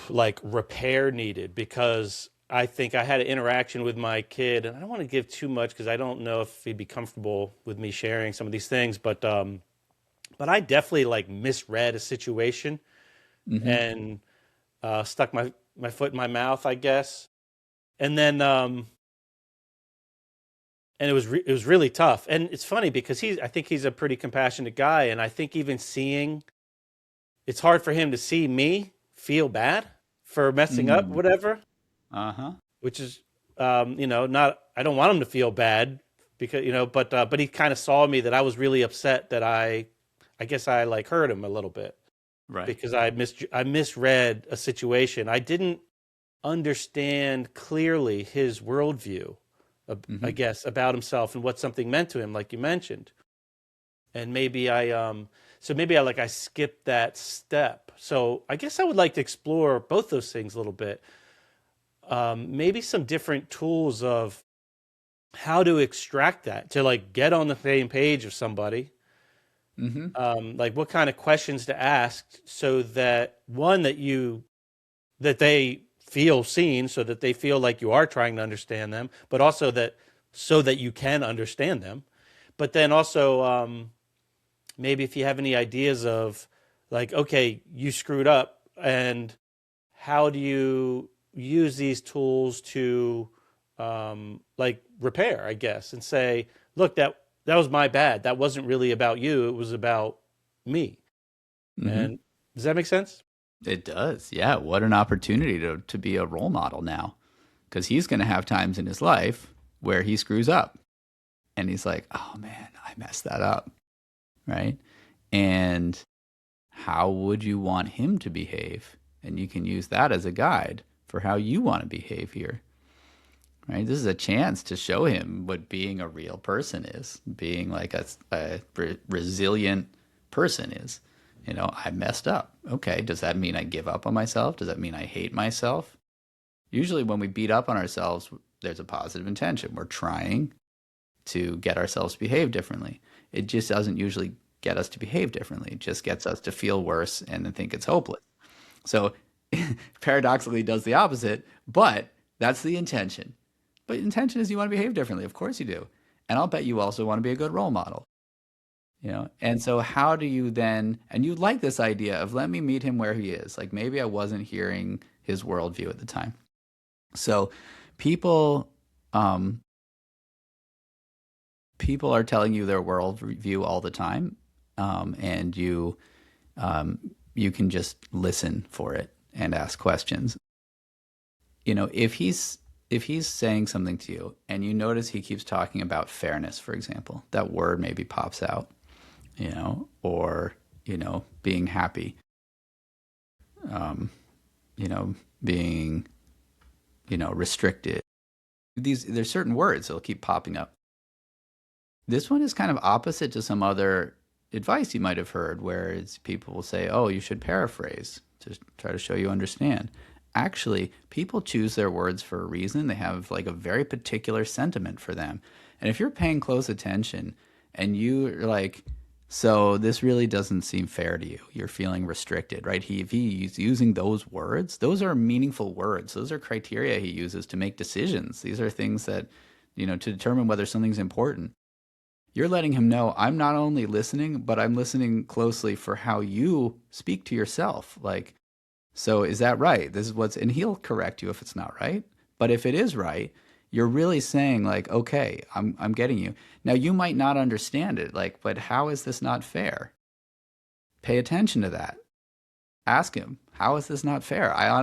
like repair needed, because I think I had an interaction with my kid, and I don't want to give too much because I don't know if he'd be comfortable with me sharing some of these things, but I definitely like misread a situation and stuck my foot in my mouth, I guess. And then and it was really tough. And it's funny because I think he's a pretty compassionate guy, and I think even it's hard for him to see me feel bad for messing up, whatever. Which is, not, I don't want him to feel bad because, but he kind of saw me that I was really upset that I guess I like hurt him a little bit. Right. Because I misread a situation. I didn't understand clearly his worldview, I guess, about himself and what something meant to him, like you mentioned. And maybe I skipped that step. So I guess I would like to explore both those things a little bit. Maybe some different tools of how to extract that, to like get on the same page of somebody. Like what kind of questions to ask so that that they feel seen, so that they feel like you are trying to understand them, but also so that you can understand them. But then also, maybe if you have any ideas of like, okay, you screwed up, and how do you use these tools to like repair, I guess, and say, look, that was my bad. That wasn't really about you. It was about me. And does that make sense? It does. Yeah. What an opportunity to be a role model now, because he's going to have times in his life where he screws up and he's like, oh man, I messed that up. Right. And how would you want him to behave? And you can use that as a guide for how you want to behave here. Right? This is a chance to show him what being a real person is, being like a resilient person is. You know, I messed up. Okay, does that mean I give up on myself? Does that mean I hate myself? Usually when we beat up on ourselves, there's a positive intention. We're trying to get ourselves to behave differently. It just doesn't usually get us to behave differently. It just gets us to feel worse and then think it's hopeless. So paradoxically, it does the opposite, but that's the intention. But intention is you want to behave differently. Of course you do. And I'll bet you also want to be a good role model. You know, and so how do you then, and you like this idea of let me meet him where he is. Like maybe I wasn't hearing his worldview at the time. So people people are telling you their worldview all the time, and you can just listen for it and ask questions. You know, if he's saying something to you and you notice he keeps talking about fairness, for example, that word maybe pops out, you know, or, you know, being happy, you know, being, you know, restricted. There's certain words that'll keep popping up. This one is kind of opposite to some other advice you might have heard, where it's people will say, oh, you should paraphrase to try to show you understand. Actually, people choose their words for a reason. They have like a very particular sentiment for them. And if you're paying close attention and you're like, so this really doesn't seem fair to you, you're feeling restricted, right? If he's using those words, those are meaningful words. Those are criteria he uses to make decisions. These are things that, you know, to determine whether something's important. You're letting him know, I'm not only listening, but I'm listening closely for how you speak to yourself. Like, so is that right? This is what's, and he'll correct you if it's not right. But if it is right, you're really saying like, okay, I'm getting you. Now you might not understand it, like, but how is this not fair? Pay attention to that. Ask him, how is this not fair? I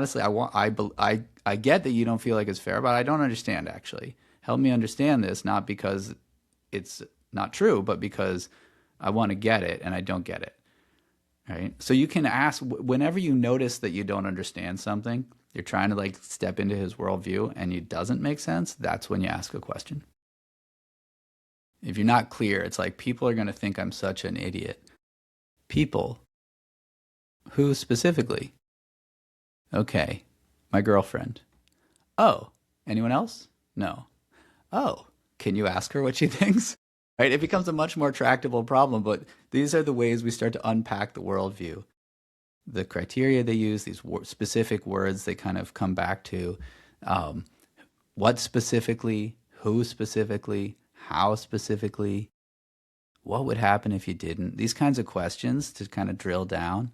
get that you don't feel like it's fair, but I don't understand actually. Help me understand this, not because it's not true, but because I want to get it and I don't get it. Right? So you can ask whenever you notice that you don't understand something, you're trying to like step into his worldview and it doesn't make sense, that's when you ask a question. If you're not clear, it's like people are going to think I'm such an idiot. People. Who specifically? Okay, my girlfriend. Oh, anyone else? No. Oh, can you ask her what she thinks? Right? It becomes a much more tractable problem, but these are the ways we start to unpack the worldview. The criteria they use, these specific words they kind of come back to. What specifically, who specifically, how specifically, what would happen if you didn't? These kinds of questions to kind of drill down.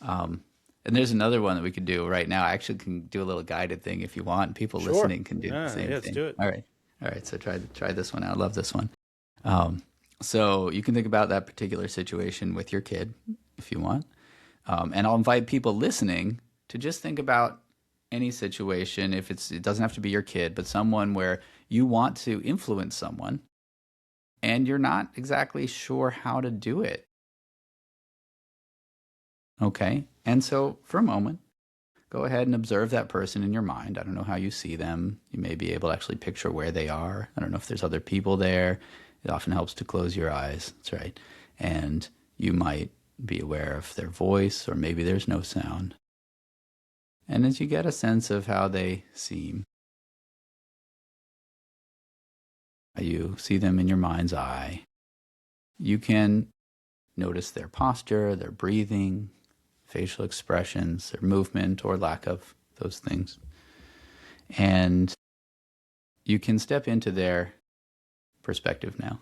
And there's another one that we could do right now. I actually can do a little guided thing if you want. People Sure. listening can do the same thing. Let's do it. All right. So try this one out. I love this one. So you can think about that particular situation with your kid if you want. And I'll invite people listening to just think about any situation. If it doesn't have to be your kid, but someone where you want to influence someone and you're not exactly sure how to do it. Okay. And so for a moment, go ahead and observe that person in your mind. I don't know how you see them. You may be able to actually picture where they are. I don't know if there's other people there. It often helps to close your eyes. That's right. And you might be aware of their voice, or maybe there's no sound. And as you get a sense of how they seem, you see them in your mind's eye, you can notice their posture, their breathing, facial expressions, their movement or lack of those things. And you can step into their perspective now.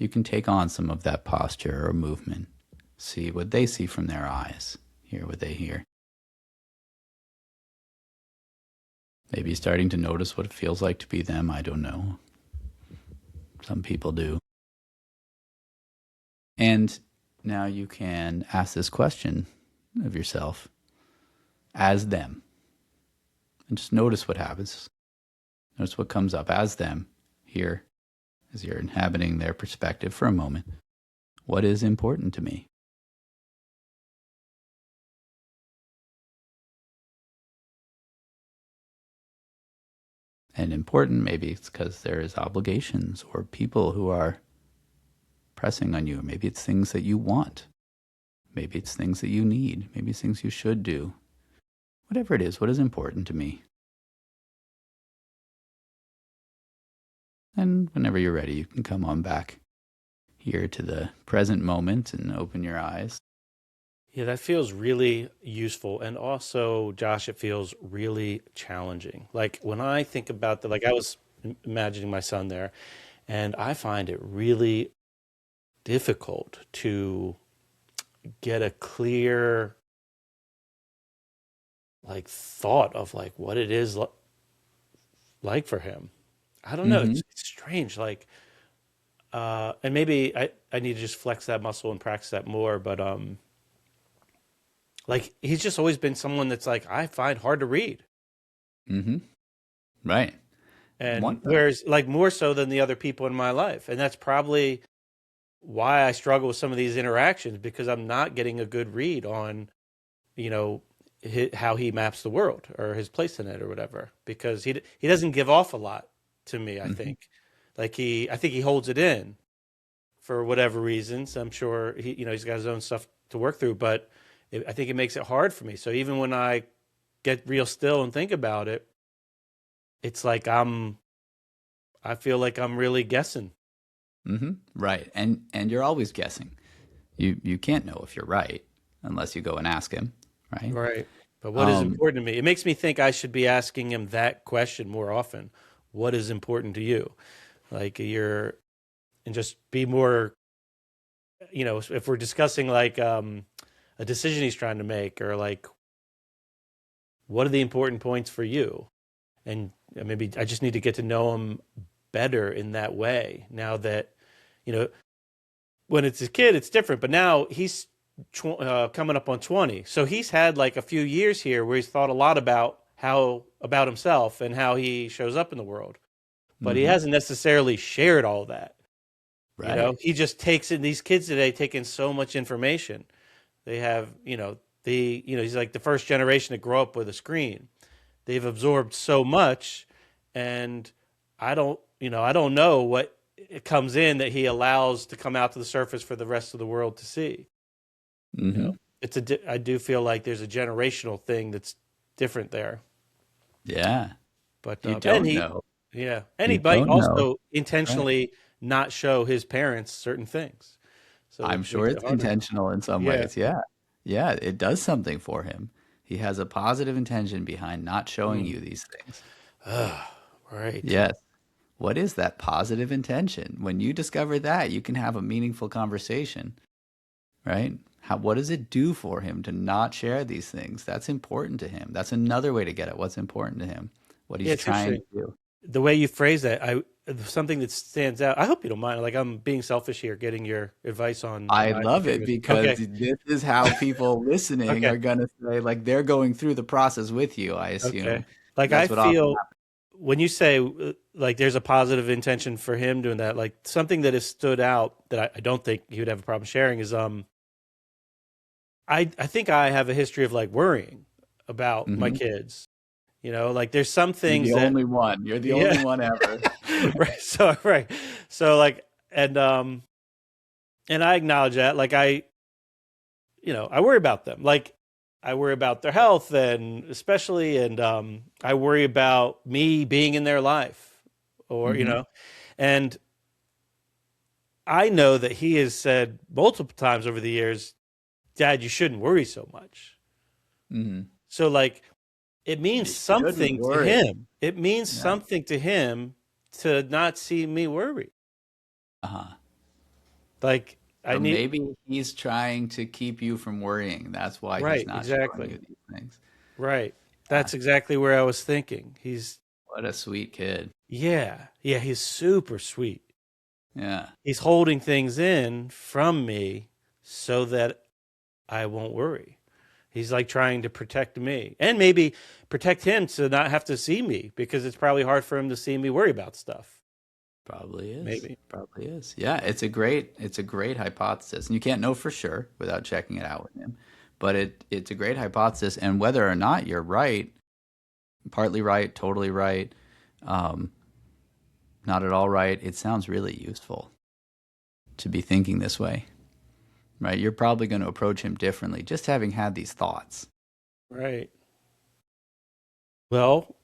You can take on some of that posture or movement. See what they see from their eyes. Hear what they hear. Maybe starting to notice what it feels like to be them. I don't know. Some people do. And now you can ask this question of yourself as them. And just notice what happens. Notice what comes up as them here as you're inhabiting their perspective for a moment. What is important to me? And important, maybe it's because there is obligations or people who are pressing on you. Maybe it's things that you want. Maybe it's things that you need. Maybe it's things you should do. Whatever it is, what is important to me? And whenever you're ready, you can come on back here to the present moment and open your eyes. Yeah, that feels really useful. And also, Josh, it feels really challenging. Like when I think about like I was imagining my son there, and I find it really difficult to get a clear like thought of like what it is like for him. I don't know. It's strange. Like, and maybe I need to just flex that muscle and practice that more, but, like he's just always been someone that's like I find hard to read. Right. And whereas like more so than the other people in my life. And that's probably why I struggle with some of these interactions, because I'm not getting a good read on, you know, how he maps the world or his place in it or whatever, because he doesn't give off a lot to me. I think like I think he holds it in for whatever reasons. I'm sure he's got his own stuff to work through, but I think it makes it hard for me. So even when I get real still and think about it, it's like I feel like I'm really guessing. Right. And you're always guessing. You can't know if you're right unless you go and ask him, right? Right. But what is important to me? It makes me think I should be asking him that question more often. What is important to you? Like and just be more, if we're discussing like a decision he's trying to make, or like, what are the important points for you? And maybe I just need to get to know him better in that way. Now that, when it's his kid, it's different, but now he's coming up on 20. So he's had like a few years here where he's thought a lot about himself and how he shows up in the world, but he hasn't necessarily shared all that. Right. He just takes in, these kids today take in so much information. They have, he's like the first generation to grow up with a screen. They've absorbed so much, and I don't know what it comes in that he allows to come out to the surface for the rest of the world to see. I do feel like there's a generational thing that's different there. Yeah. But you don't know. Yeah. And he might also intentionally not show his parents certain things. So I'm sure it's intentional in some ways. Yeah. Yeah. It does something for him. He has a positive intention behind not showing you these things. Right. Yes. What is that positive intention? When you discover that, you can have a meaningful conversation, right? What does it do for him to not share these things? That's important to him. That's another way to get at what's important to him, what he's trying to do. The way you phrase that, something that stands out. I hope you don't mind. Like, I'm being selfish here, getting your advice on. I love it because this is how people listening are going to say, like, they're going through the process with you, I assume. Okay. Like, I feel when you say, like, there's a positive intention for him doing that, like, something that has stood out that I don't think he would have a problem sharing is, I think I have a history of, like, worrying about my kids. Like there's some things You're the only one. You're the only one ever. Right. So like, and I acknowledge that. Like I worry about them. Like I worry about their health, and especially, and I worry about me being in their life, or and I know that he has said multiple times over the years, "Dad, you shouldn't worry so much." So like, it means something to him. It means something to him to not see me worry. Like I Or need, maybe he's trying to keep you from worrying. That's why he's right, not showing exactly. you these things. Right. Yeah. That's exactly where I was thinking. What a sweet kid. Yeah, yeah, he's super sweet. Yeah. He's holding things in from me so that I won't worry. He's like trying to protect me and maybe protect him to not have to see me because it's probably hard for him to see me worry about stuff. Probably is. Maybe. Probably is. Yeah, it's a great hypothesis. And you can't know for sure without checking it out with him. But it's a great hypothesis, and whether or not you're right, partly right, totally right, um, not at all right, it sounds really useful to be thinking this way. Right? You're probably going to approach him differently just having had these thoughts. Right. Well,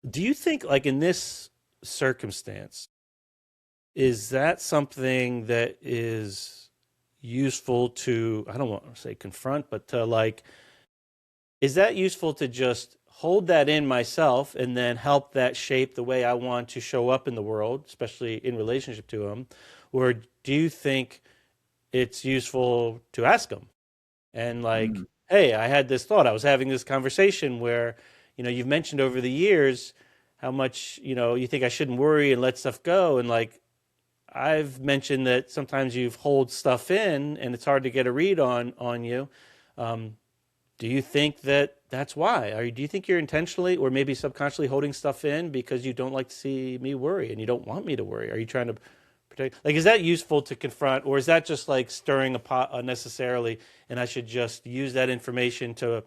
do you think, like in this circumstance, is that something that is useful to, I don't want to say confront, but to like, is that useful to just hold that in myself and then help that shape the way I want to show up in the world, especially in relationship to him? Or do you think it's useful to ask him and like, Mm. hey, I had this thought, I was having this conversation where, you've mentioned over the years how much, you think I shouldn't worry and let stuff go. And like, I've mentioned that sometimes you hold stuff in and it's hard to get a read on you. Um, do you think that that's why? Or do you think you're intentionally or maybe subconsciously holding stuff in because you don't like to see me worry and you don't want me to worry? Are you trying to protect? Like, is that useful to confront, or is that just like stirring a pot unnecessarily? And I should just use that information to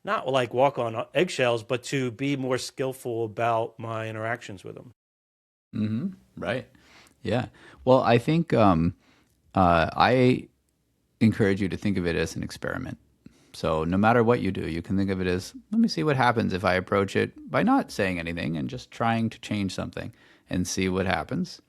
not like walk on eggshells, but to be more skillful about my interactions with them. Mm-hmm. Right. Yeah. Well, I think I encourage you to think of it as an experiment. So no matter what you do, you can think of it as, let me see what happens if I approach it by not saying anything and just trying to change something and see what happens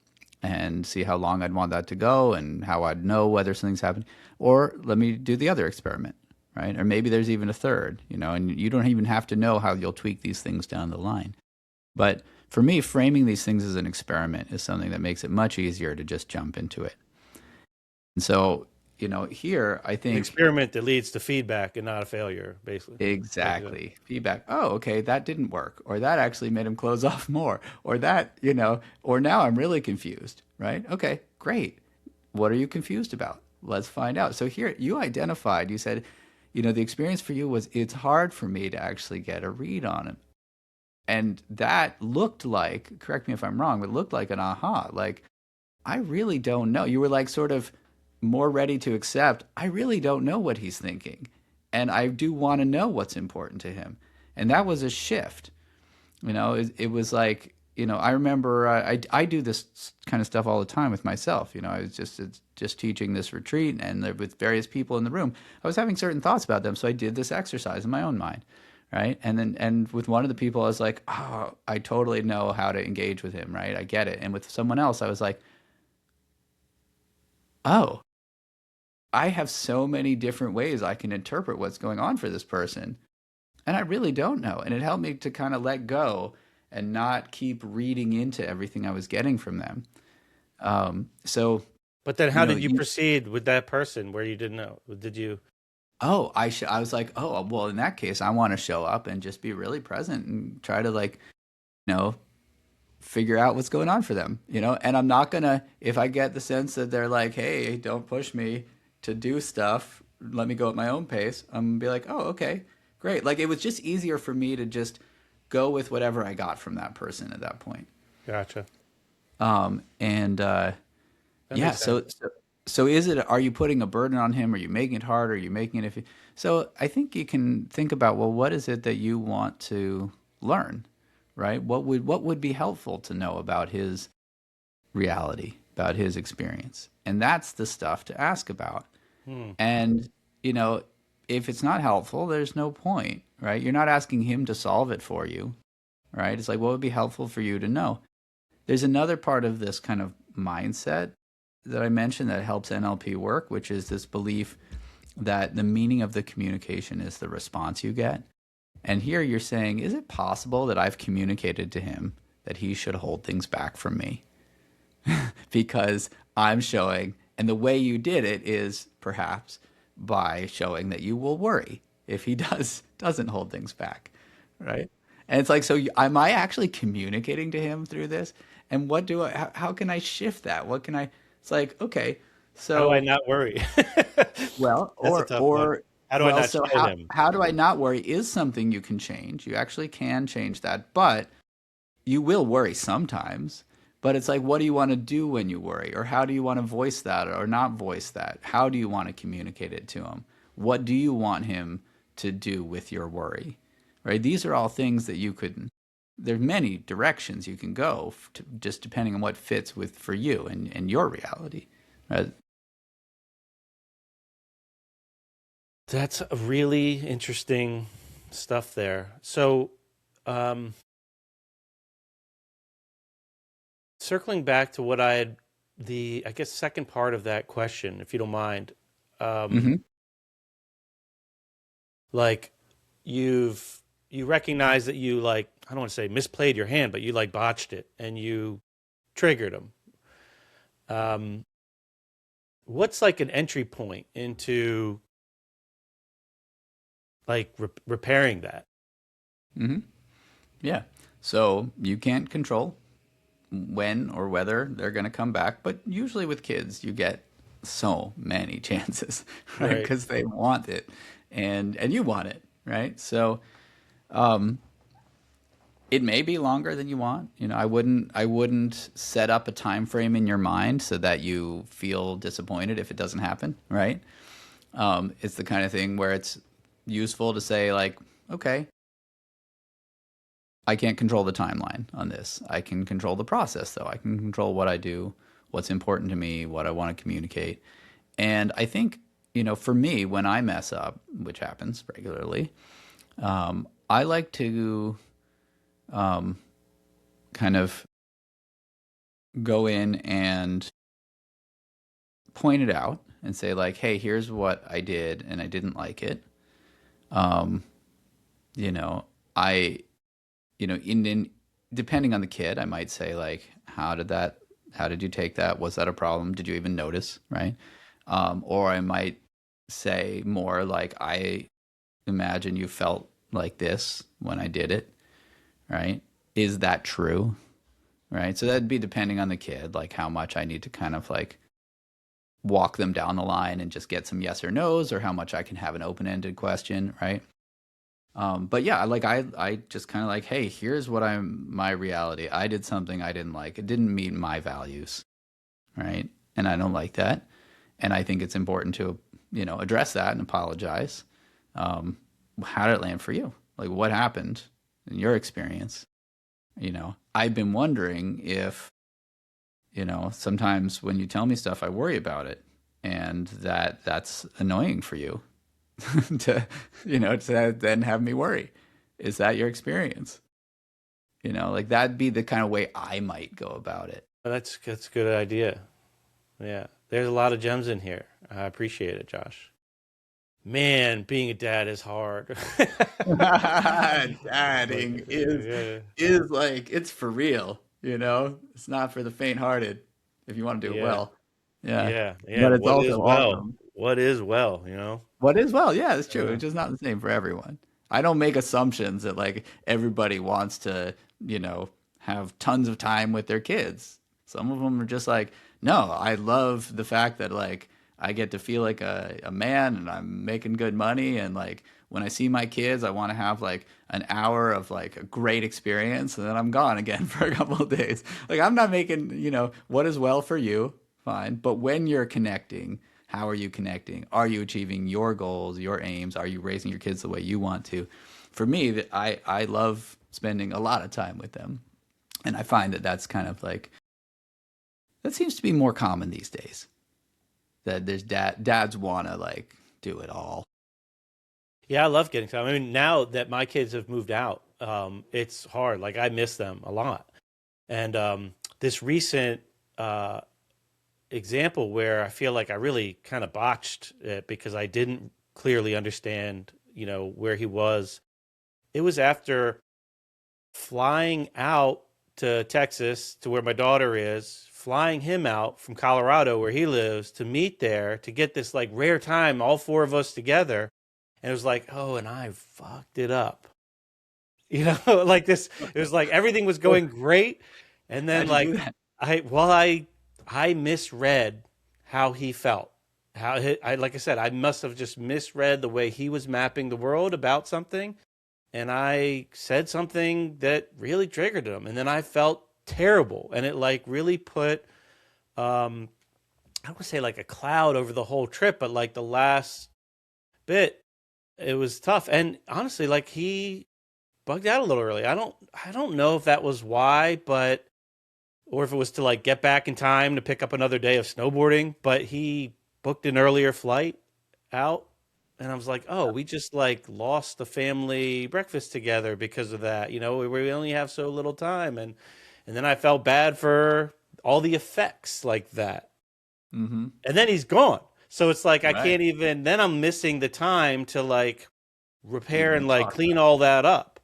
and see how long I'd want that to go and how I'd know whether something's happening. Or let me do the other experiment, right? Or maybe there's even a third, and you don't even have to know how you'll tweak these things down the line. But for me, framing these things as an experiment is something that makes it much easier to just jump into it. And so, here I An think experiment that leads to feedback and not a failure, basically. exactly feedback. Oh, okay, that didn't work, or that actually made him close off more, or that, or now I'm really confused, right? Okay, great. What are you confused about? Let's find out. So here you identified, you said, the experience for you was it's hard for me to actually get a read on him. And that looked like, correct me if I'm wrong, but it looked like an aha. Like, I really don't know. You were like sort of more ready to accept, I really don't know what he's thinking. And I do want to know what's important to him. And that was a shift. It was like, I remember I do this kind of stuff all the time with myself. I was just teaching this retreat and with various people in the room. I was having certain thoughts about them. So I did this exercise in my own mind. Right. And with one of the people, I was like, oh, I totally know how to engage with him. Right. I get it. And with someone else, I was like, oh, I have so many different ways I can interpret what's going on for this person. And I really don't know. And it helped me to kind of let go and not keep reading into everything I was getting from them. So, But then how did you proceed with that person where you didn't know? Did you? Oh, I was like, oh, well, in that case, I want to show up and just be really present and try to you know, figure out what's going on for them, and I'm not gonna, if I get the sense that they're like, hey, don't push me to do stuff, let me go at my own pace, I'm gonna be like, oh, okay, great. Like, it was just easier for me to just go with whatever I got from that person at that point. Gotcha. And That yeah, makes sense. so are you putting a burden on him? Are you making it harder? Are you making it, so I think you can think about, well, what is it that you want to learn, right? What would be helpful to know about his reality, about his experience? And that's the stuff to ask about. Hmm. And, if it's not helpful, there's no point, right? You're not asking him to solve it for you, right? It's like, what would be helpful for you to know? There's another part of this kind of mindset that I mentioned that helps NLP work, which is this belief that the meaning of the communication is the response you get. And here you're saying, is it possible that I've communicated to him that he should hold things back from me? because I'm showing, and the way you did it is perhaps by showing that you will worry if he doesn't hold things back, right? And it's like, so am I actually communicating to him through this? And what do I, how can I shift that? What can I, it's like, okay, How do I so, not worry? well, That's a tough one. How do I well, not so show him? how do I not worry is something you can change. You actually can change that, but you will worry sometimes. But it's like, what do you want to do when you worry? Or how do you want to voice that or not voice that? How do you want to communicate it to him? What do you want him to do with your worry? Right? These are all things that you could, there's many directions you can go to, just depending on what fits with for you and your reality. Right? That's a really interesting stuff there. So, circling back to what I had, I guess, second part of that question, if you don't mind, Mm-hmm. like you recognize that you, like, I don't want to say misplayed your hand, but you like botched it and you triggered them. What's like an entry point into like repairing that? Mm-hmm. Yeah. So you can't control when or whether they're going to come back, but usually with kids, you get so many chances, right? Right. Because they want it, and you want it, right? So um, it may be longer than you want. You know, I wouldn't set up a time frame in your mind so that you feel disappointed if it doesn't happen, right? It's the kind of thing where it's useful to say like, okay, I can't control the timeline on this. I can control the process, though. I can control what I do, what's important to me, what I want to communicate. And I think, you know, for me, when I mess up, which happens regularly, I like to kind of go in and point it out and say, like, hey, here's what I did and I didn't like it. Um, you know, I in depending on the kid, I might say like, how did you take that? Was that a problem? Did you even notice? Right? Or I might say more like, I imagine you felt like this when I did it. Right? Is that true? Right? So that'd be depending on the kid, like how much I need to kind of like walk them down the line and just get some yes or no's, or how much I can have an open-ended question, right? But yeah, like I just kind of like, hey, here's what my reality. I did something I didn't like. It didn't meet my values, right? And I don't like that. And I think it's important to, address that and apologize. Um, how did it land for you? Like, what happened in your experience? I've been wondering if, sometimes when you tell me stuff, I worry about it, and that's annoying for you. to to then have me worry. Is that your experience? Like that'd be the kind of way I might go about it. That's a good idea. Yeah, there's a lot of gems in here. I appreciate it, Josh. Man, being a dad is hard. Like, Dadding yeah, is like, it's for real, It's not for the faint-hearted if you want to do it yeah, well. Yeah. yeah. But it's What is also well? awesome. What is well? You know? What is well, yeah, it's true. Yeah. It's just not the same for everyone. I don't make assumptions that like everybody wants to, have tons of time with their kids. Some of them are just like, no, I love the fact that like I get to feel like a man and I'm making good money, and like when I see my kids, I want to have like an hour of like a great experience, and then I'm gone again for a couple of days. Like I'm not making, what is well for you, fine. But when you're connecting, how are you connecting? Are you achieving your goals, your aims? Are you raising your kids the way you want to? For me, I love spending a lot of time with them. And I find that that's kind of like, that seems to be more common these days. That there's dads want to like do it all. Yeah, I love getting time. I mean, now that my kids have moved out, it's hard. Like I miss them a lot. And this recent example where I feel like I really kind of botched it because I didn't clearly understand, where he was. It was after flying out to Texas to where my daughter is, flying him out from Colorado where he lives to meet there to get this like rare time, all four of us together. And it was like, oh, and I fucked it up. You know, like this, it was like everything was going great. And then How'd you like do that? I misread how he felt. Like I said, I must have just misread the way he was mapping the world about something. And I said something that really triggered him. And then I felt terrible. And it like really put, I would say like a cloud over the whole trip, but like the last bit, it was tough. And honestly, like he bugged out a little early. I don't know if that was why, but or if it was to like get back in time to pick up another day of snowboarding, but he booked an earlier flight out. And I was like, oh, we just like lost the family breakfast together because of that. You know, we only have so little time. And then I felt bad for all the effects like that. Mm-hmm. And then he's gone. So it's like I Right. can't even, then I'm missing the time to like repair Even and like talk clean about all that up.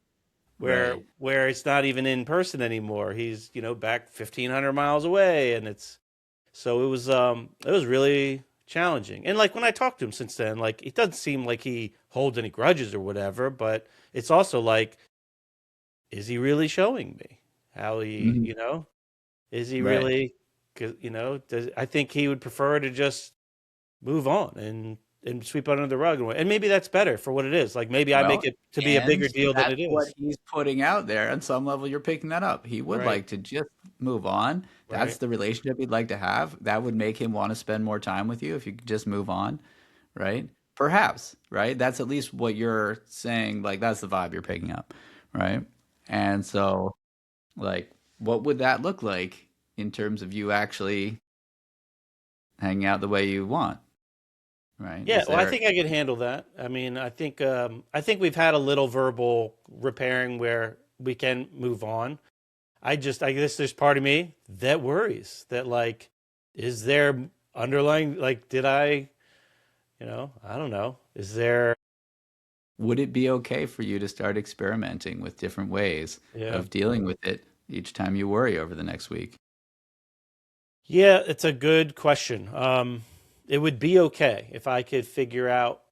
Where Right. where it's not even in person anymore. He's, you know, back 1,500 miles away, and it's so it was really challenging. And like when I talked to him since then, like it doesn't seem like he holds any grudges or whatever, but it's also like, is he really showing me how he, Mhm. you know, is he Right. really, 'cause, you know, I think he would prefer to just move on and sweep under the rug, and maybe that's better for what it is. Like maybe I make Well, it to be a and bigger deal than that's it what is. he's putting out there. On some level, you're picking that up. He would Right, like to just move on. That's right. the relationship he'd like to have. That would make him want to spend more time with you if you could just move on, right? Perhaps, right? That's at least what you're saying. Like, that's the vibe you're picking up, right? And so, like, what would that look like in terms of you actually hanging out the way you want, right? Yeah, Is well, I there, think I could handle that. I mean, I think we've had a little verbal repairing where we can move on. I guess there's part of me that worries that like, is there underlying like, did I, you know, I don't know, is there? would it be okay for you to start experimenting with different ways Yeah, of dealing with it each time you worry over the next week? yeah, it's a good question. It would be okay if I could figure out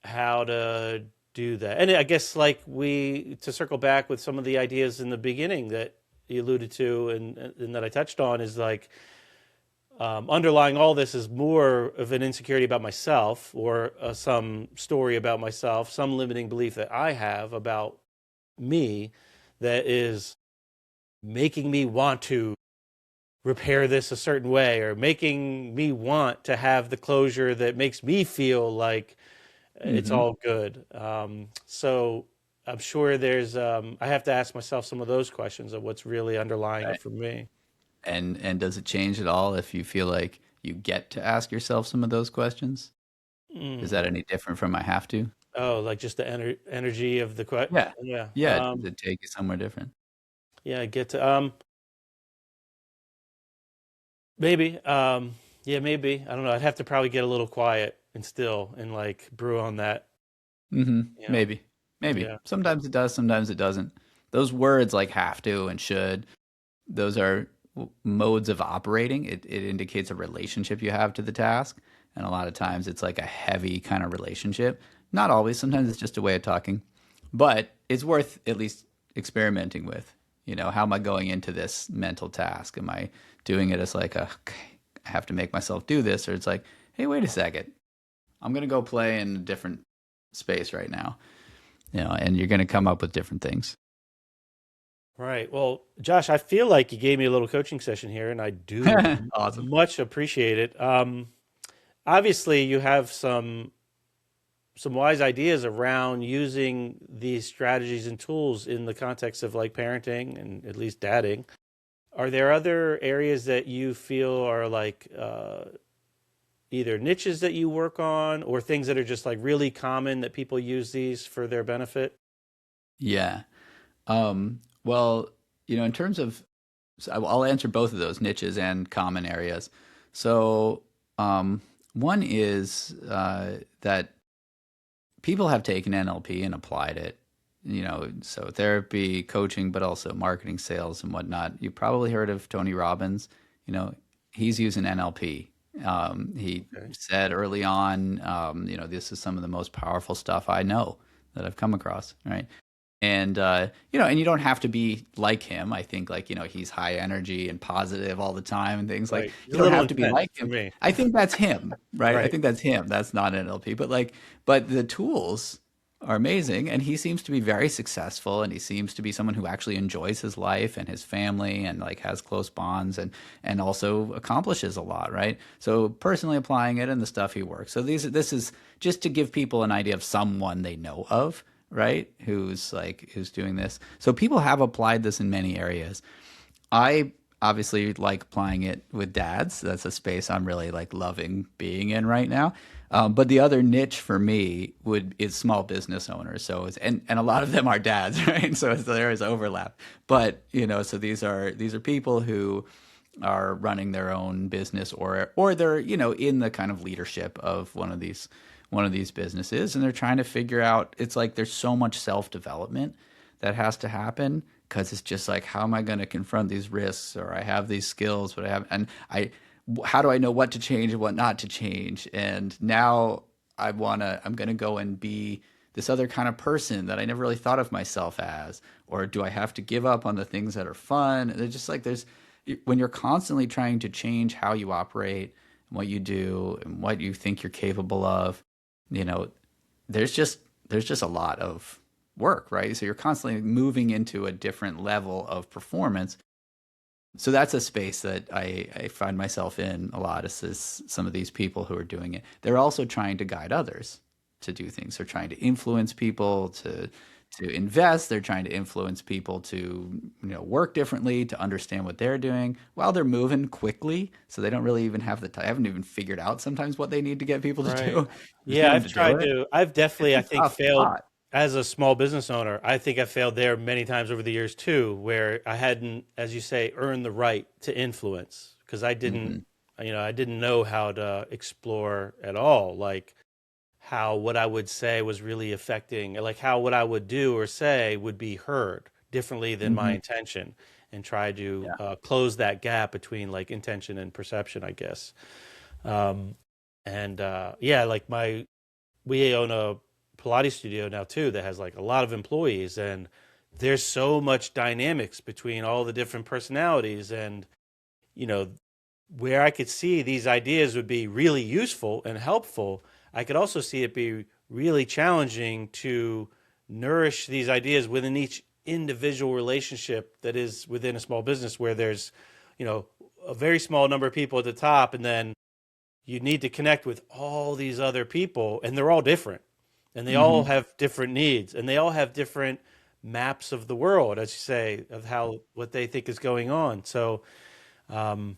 how to do that. And I guess like to circle back with some of the ideas in the beginning that you alluded to and that I touched on is like underlying all this is more of an insecurity about myself or some story about myself, some limiting belief that I have about me that is making me want to repair this a certain way or making me want to have the closure that makes me feel like it's Hmm. all good. So I'm sure I have to ask myself some of those questions of what's really underlying it Right. for me. And does it change at all if you feel like you get to ask yourself some of those questions? Is Mm. that any different from I have to? Oh, like just the energy of the question. Yeah. Yeah. Yeah. Does it take you somewhere different? Yeah. I get to, maybe, yeah, maybe. I don't know. I'd have to probably get a little quiet and still and like brew on that, Hmm. you know? Maybe. Maybe. Yeah. Sometimes it does, sometimes it doesn't. Those words like have to and should, those are modes of operating. It indicates a relationship you have to the task. And a lot of times it's like a heavy kind of relationship. Not always. Sometimes it's just a way of talking. But it's worth at least experimenting with. You know, how am I going into this mental task? Am I doing it as like okay, I have to make myself do this? Or it's like, hey, wait a second. I'm going to go play in a different space right now. You know, and you're going to come up with different things. Right. Well, Josh, I feel like you gave me a little coaching session here, and I do Awesome. much appreciate it. Obviously, you have some wise ideas around using these strategies and tools in the context of like parenting and at least dadding. Are there other areas that you feel are like either niches that you work on or things that are just like really common that people use these for their benefit? Yeah. Well, you know, in terms of, so I'll answer both of those niches and common areas. So, one is that people have taken NLP and applied it, you know, so therapy, coaching, but also marketing, sales, and whatnot. You probably heard of Tony Robbins. You know, he's using NLP. He Okay. said early on, this is some of the most powerful stuff I know that I've come across, right? And and you don't have to be like him. I think he's high energy and positive all the time and things like Right. It's you a don't little have to be intense like for him. me. I think that's him, right? I Right. think that's him. That's not NLP, but the tools are amazing, and he seems to be very successful, and he seems to be someone who actually enjoys his life and his family and has close bonds and also accomplishes a lot, right? So personally applying it and the stuff he works. So this is just to give people an idea of someone they know of, right? Who's doing this. So people have applied this in many areas. I obviously like applying it with dads. That's a space I'm really loving being in right now. But the other niche for me is small business owners. And a lot of them are dads, right? So there is overlap. But so these are people who are running their own business, or they're in the kind of leadership of one of these businesses, and they're trying to figure out. It's like there's so much self-development that has to happen, because it's just like, how am I going to confront these risks? Or I have these skills, but how do I know what to change and what not to change? And now I'm going to go and be this other kind of person that I never really thought of myself as. Or do I have to give up on the things that are fun? And it's just like when you're constantly trying to change how you operate and what you do and what you think you're capable of, you know, there's just a lot of work, right? So you're constantly moving into a different level of performance. So that's a space that I find myself in a lot, is some of these people who are doing it. They're also trying to guide others to do things. They're trying to influence people to invest. They're trying to influence people to work differently, to understand what they're doing while they're moving quickly. So they don't really even have the time. I haven't even figured out sometimes what they need to get people to Right. do. Just Yeah, get them I've to do tried it. to. I've It's definitely, I a think, tough failed spot. as a small business owner. I think I failed there many times over the years too, where I hadn't, as you say, earned the right to influence, because Hmm. I didn't know how to explore at all, like how what I would say was really affecting, like how what I would do or say would be heard differently than my Hmm. intention, and try to Yeah. close that gap between like intention and perception, I guess. Um, and yeah, like we own a Pilates studio now too that has like a lot of employees, and there's so much dynamics between all the different personalities, and you know where I could see these ideas would be really useful and helpful, I could also see it be really challenging to nourish these ideas within each individual relationship that is within a small business, where there's you know a very small number of people at the top, and then you need to connect with all these other people, and they're all different, and they all Hmm. have different needs, and they all have different maps of the world, as you say, of how what they think is going on. So um,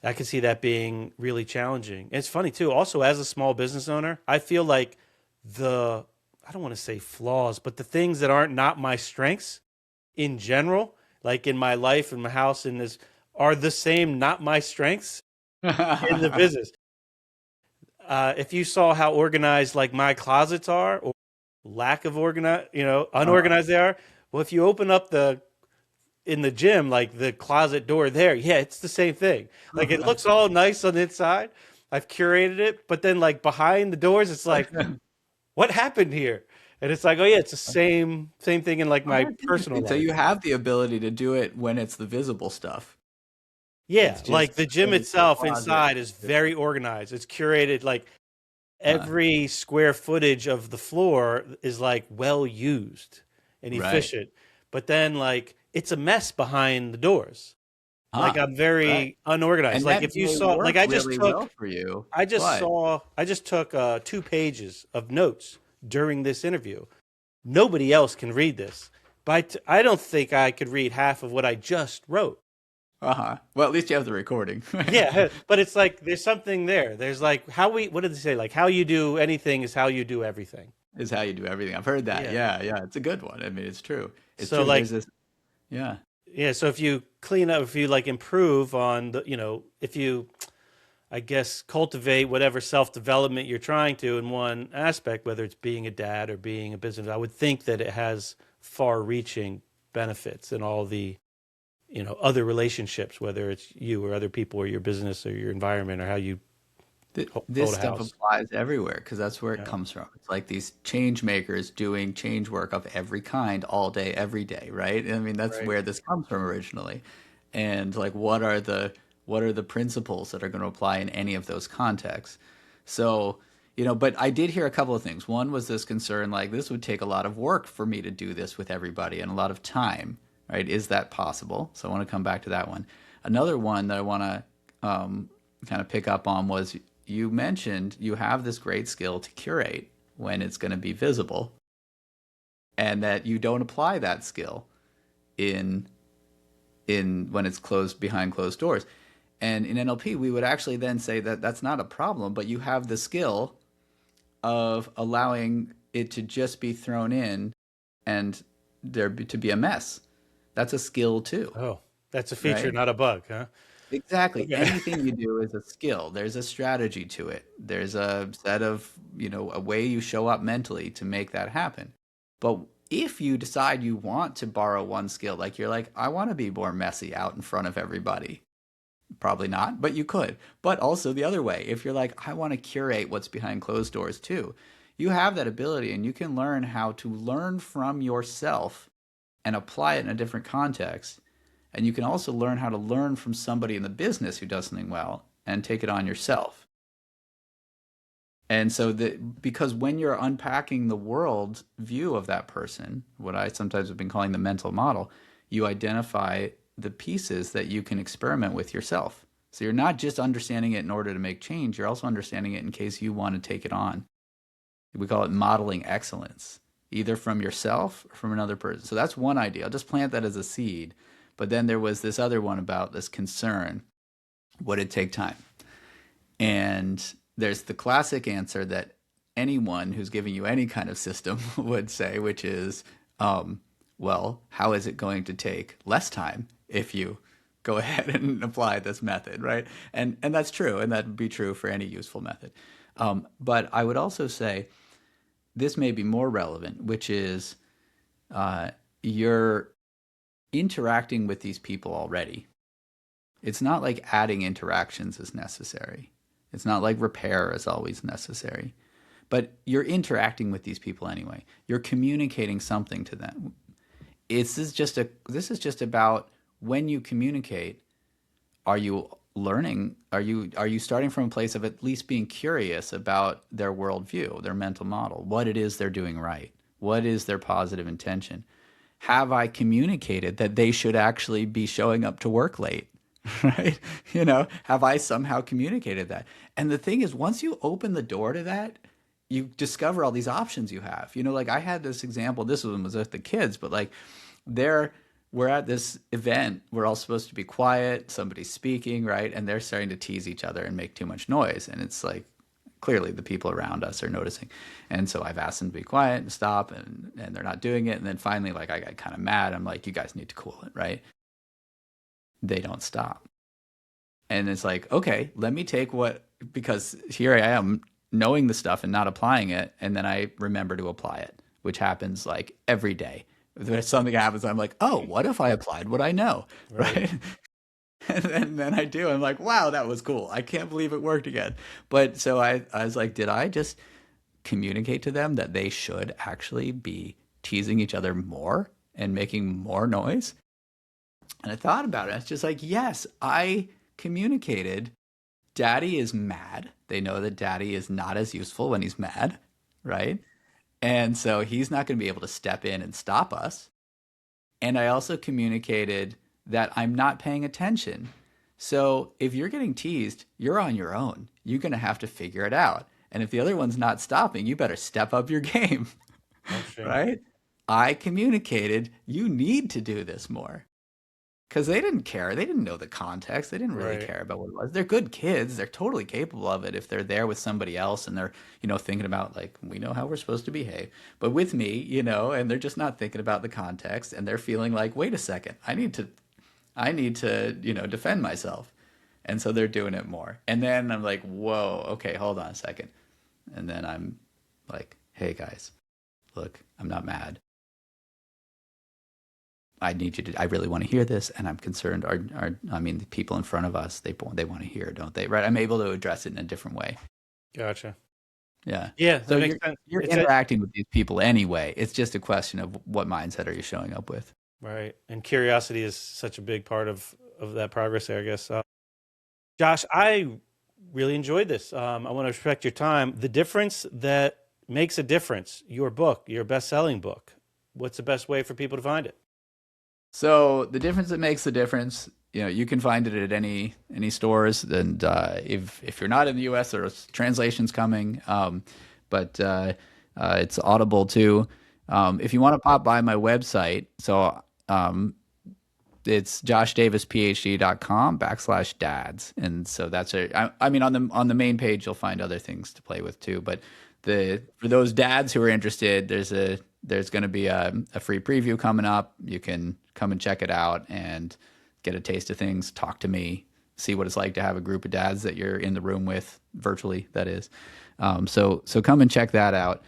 I can see that being really challenging. And it's funny too. Also, as a small business owner, I feel like the I don't want to say flaws, but the things that aren't not my strengths in general, like in my life and my house and this, are the same not my strengths in the business. If you saw how organized like my closets are, or lack of unorganized they are, well, if you open up the in the gym, like the closet door there, yeah, it's the same thing. Like it looks all nice on the inside. I've curated it, but then like behind the doors, it's like, what happened here? And it's like, oh yeah, it's the same thing in like Oh, my that's personal interesting. So life. you have the ability to do it when it's the visible stuff. Yeah, It's just like the gym when it's the itself closet. inside is very organized. It's curated. Like Huh. every square footage of the floor is like well used and Right. efficient. But then like it's a mess behind the doors. Like Huh. I'm Right. very unorganized. And Like that if you may saw, like work really well for you, but I just took 2 pages of notes during this interview. Nobody else can read this, but I don't think I could read half of what I just wrote. well, at least you have the recording. Yeah, but it's like there's something there. There's like what did they say? Like how you do anything is how you do everything. Is how you do everything. I've heard that. Yeah. Yeah, yeah. It's a good one. I mean, it's true. It's So true. like There's this. Yeah. yeah, so if you clean up, if you like improve on the, if you I guess, cultivate whatever self development you're trying to in one aspect, whether it's being a dad or being a business. I would think that it has far reaching benefits in all the other relationships, whether it's you or other people or your business or your environment or how you This hold a stuff house. applies everywhere because that's where it Yeah. comes from. It's like these change makers doing change work of every kind all day, every day, right? I mean, that's Right. where this comes from originally. And like, what are the principles that are going to apply in any of those contexts? So, but I did hear a couple of things. One was this concern, like this would take a lot of work for me to do this with everybody and a lot of time, right? Is that possible? So I want to come back to that one. Another one that I want to kind of pick up on was you mentioned you have this great skill to curate when it's going to be visible, and that you don't apply that skill in when it's closed behind closed doors. And in NLP, we would actually then say that that's not a problem, but you have the skill of allowing it to just be thrown in and to be a mess. That's a skill too, Oh, that's a feature, right? not a bug, huh? Exactly. Okay. Anything you do is a skill. There's a strategy to it. There's a set of, a way you show up mentally to make that happen. But if you decide you want to borrow one skill, like you're like, I want to be more messy out in front of everybody. Probably not, but you could. But also the other way, if you're like, I want to curate what's behind closed doors too, you have that ability and you can learn how to learn from yourself and apply it in a different context. And you can also learn how to learn from somebody in the business who does something well and take it on yourself. And so because when you're unpacking the world view of that person, what I sometimes have been calling the mental model, you identify the pieces that you can experiment with yourself. So you're not just understanding it in order to make change, you're also understanding it in case you want to take it on. We call it modeling excellence, either from yourself or from another person. So that's one idea. I'll just plant that as a seed. But then there was this other one about this concern. Would it take time? And there's the classic answer that anyone who's giving you any kind of system would say, which is, well, how is it going to take less time if you go ahead and apply this method, right? And that's true, and that would be true for any useful method. But I would also say this may be more relevant, which is you're interacting with these people already. It's not like adding interactions is necessary. It's not like repair is always necessary. But you're interacting with these people anyway. You're communicating something to them. This is just about when you communicate, are you learning? Are you starting from a place of at least being curious about their worldview, their mental model, what it is they're doing right? What is their positive intention? Have I communicated that they should actually be showing up to work late? Right? Have I somehow communicated that? And the thing is, once you open the door to that, you discover all these options you have. Like I had this example, this one was with the kids, but like we're at this event, we're all supposed to be quiet, somebody's speaking, right? And they're starting to tease each other and make too much noise. And it's like, clearly the people around us are noticing. And so I've asked them to be quiet and stop, and they're not doing it. And then finally, like, I got kind of mad. I'm like, you guys need to cool it, right? They don't stop. And it's like, okay, let me take because here I am knowing the stuff and not applying it. And then I remember to apply it, which happens like every day. If there's something happens, I'm like, oh, what if I applied what I know, right? And then I do. I'm like, wow, that was cool. I can't believe it worked again. But so I was like, did I just communicate to them that they should actually be teasing each other more and making more noise? And I thought about it. It's just like, yes, I communicated. Daddy is mad. They know that daddy is not as useful when he's mad, right? And so he's not going to be able to step in and stop us. And I also communicated that I'm not paying attention. So if you're getting teased, you're on your own. You're going to have to figure it out. And if the other one's not stopping, you better step up your game, Oh, sure. right? I communicated, you need to do this more. Because they didn't care. They didn't know the context. They didn't really Right. care about what it was. They're good kids. They're totally capable of it if they're there with somebody else and they're, thinking about like, we know how we're supposed to behave. But with me, and they're just not thinking about the context and they're feeling like, wait a second, I need to, defend myself. And so they're doing it more. And then I'm like, whoa, okay, hold on a second. And then I'm like, hey guys, look, I'm not mad. I need you to, I really want to hear this, and I'm concerned. I mean, the people in front of us, they want to hear, don't they? Right? I'm able to address it in a different way. Gotcha. Yeah. Yeah, So that makes sense. you're interacting with these people anyway. It's just a question of what mindset are you showing up with. Right. And curiosity is such a big part of that progress there, I guess. Josh, I really enjoyed this. I want to respect your time. The difference that makes a difference, your book, your best-selling book. What's the best way for people to find it? So the difference that makes the difference, you can find it at any stores. And if you're not in the U.S., there's translations coming. But it's Audible too. If you want to pop by my website, so it's joshdavisphd.com/dads. And so that's I mean, on the main page, you'll find other things to play with too. But for those dads who are interested, there's going to be a free preview coming up. You can come and check it out and get a taste of things, talk to me, see what it's like to have a group of dads that you're in the room with virtually, that is. So come and check that out.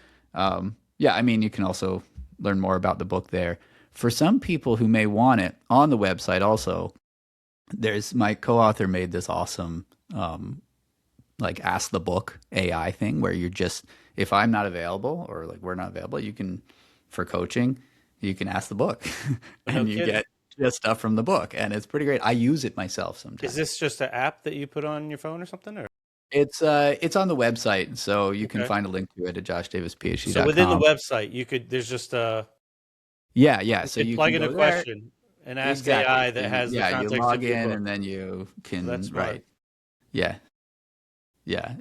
Yeah, I mean, you can also learn more about the book there. For some people who may want it, on the website also, there's my co-author made this awesome like ask the book AI thing where you're just, if I'm not available or like we're not available, you can, for coaching, you can ask the book and you get just stuff from the book, and it's pretty great. I use it myself sometimes. Is this just an app that you put on your phone or something? Or it's on the website, so you can find a link to it at joshdavisphd.com. So within the website, there's just yeah. So you plug can in a question and ask AI that has the context you log of your in book. and then you can Right. Yeah.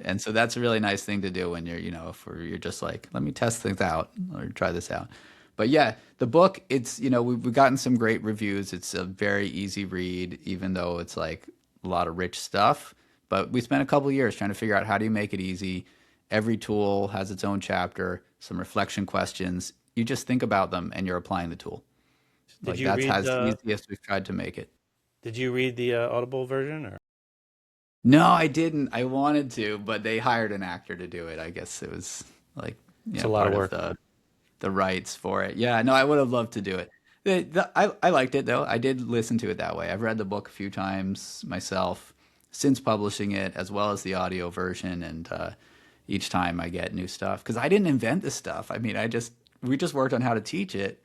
And so that's a really nice thing to do when you're, if you're just like, let me test things out or try this out. But yeah, the book, it's, we've gotten some great reviews. It's a very easy read, even though it's like a lot of rich stuff. But we spent a couple of years trying to figure out how do you make it easy. Every tool has its own chapter, some reflection questions. You just think about them and you're applying the tool. That's as easy as we've tried to make it. Did you read the Audible version? Or? No, I didn't. I wanted to, but they hired an actor to do it. I guess it was like it's a lot of work. The rights for it. Yeah, no, I would have loved to do it. I liked it though. I did listen to it that way. I've read the book a few times myself since publishing it, as well as the audio version, and each time I get new stuff because I didn't invent this stuff. I mean, we just worked on how to teach it,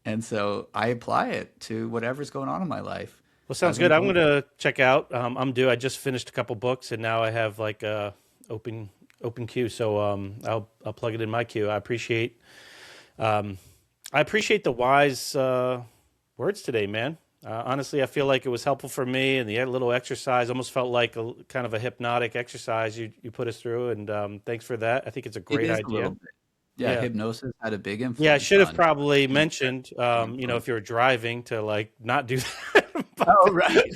and so I apply it to whatever's going on in my life. Well, sounds good. I'm going to check out. I just finished a couple books, and now I have like a open queue. So I'll plug it in my queue. I appreciate the wise words today, man. Honestly, I feel like it was helpful for me, and the little exercise almost felt like a kind of a hypnotic exercise you put us through. And thanks for that. I think it's a great idea. Yeah, hypnosis had a big influence. Yeah, I should have probably mentioned, if you're driving to like not do that. Right.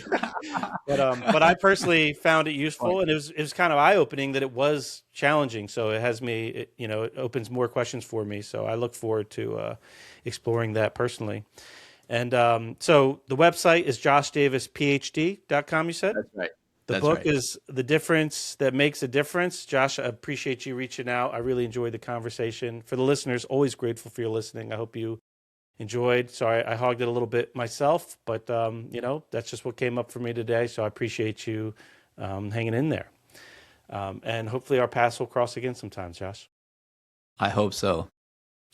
but I personally found it useful, and it was kind of eye-opening that it was challenging. So it has me, it opens more questions for me. So I look forward to exploring that personally. And so the website is joshdavisphd.com, you said? That's right. The book is The Difference That Makes a Difference. Josh, I appreciate you reaching out. I really enjoyed the conversation. For the listeners, always grateful for your listening. I hope you enjoyed. Sorry, I hogged it a little bit myself, but that's just what came up for me today. So I appreciate you hanging in there. And hopefully our paths will cross again sometime, Josh. I hope so.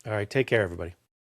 All right. Take care, everybody.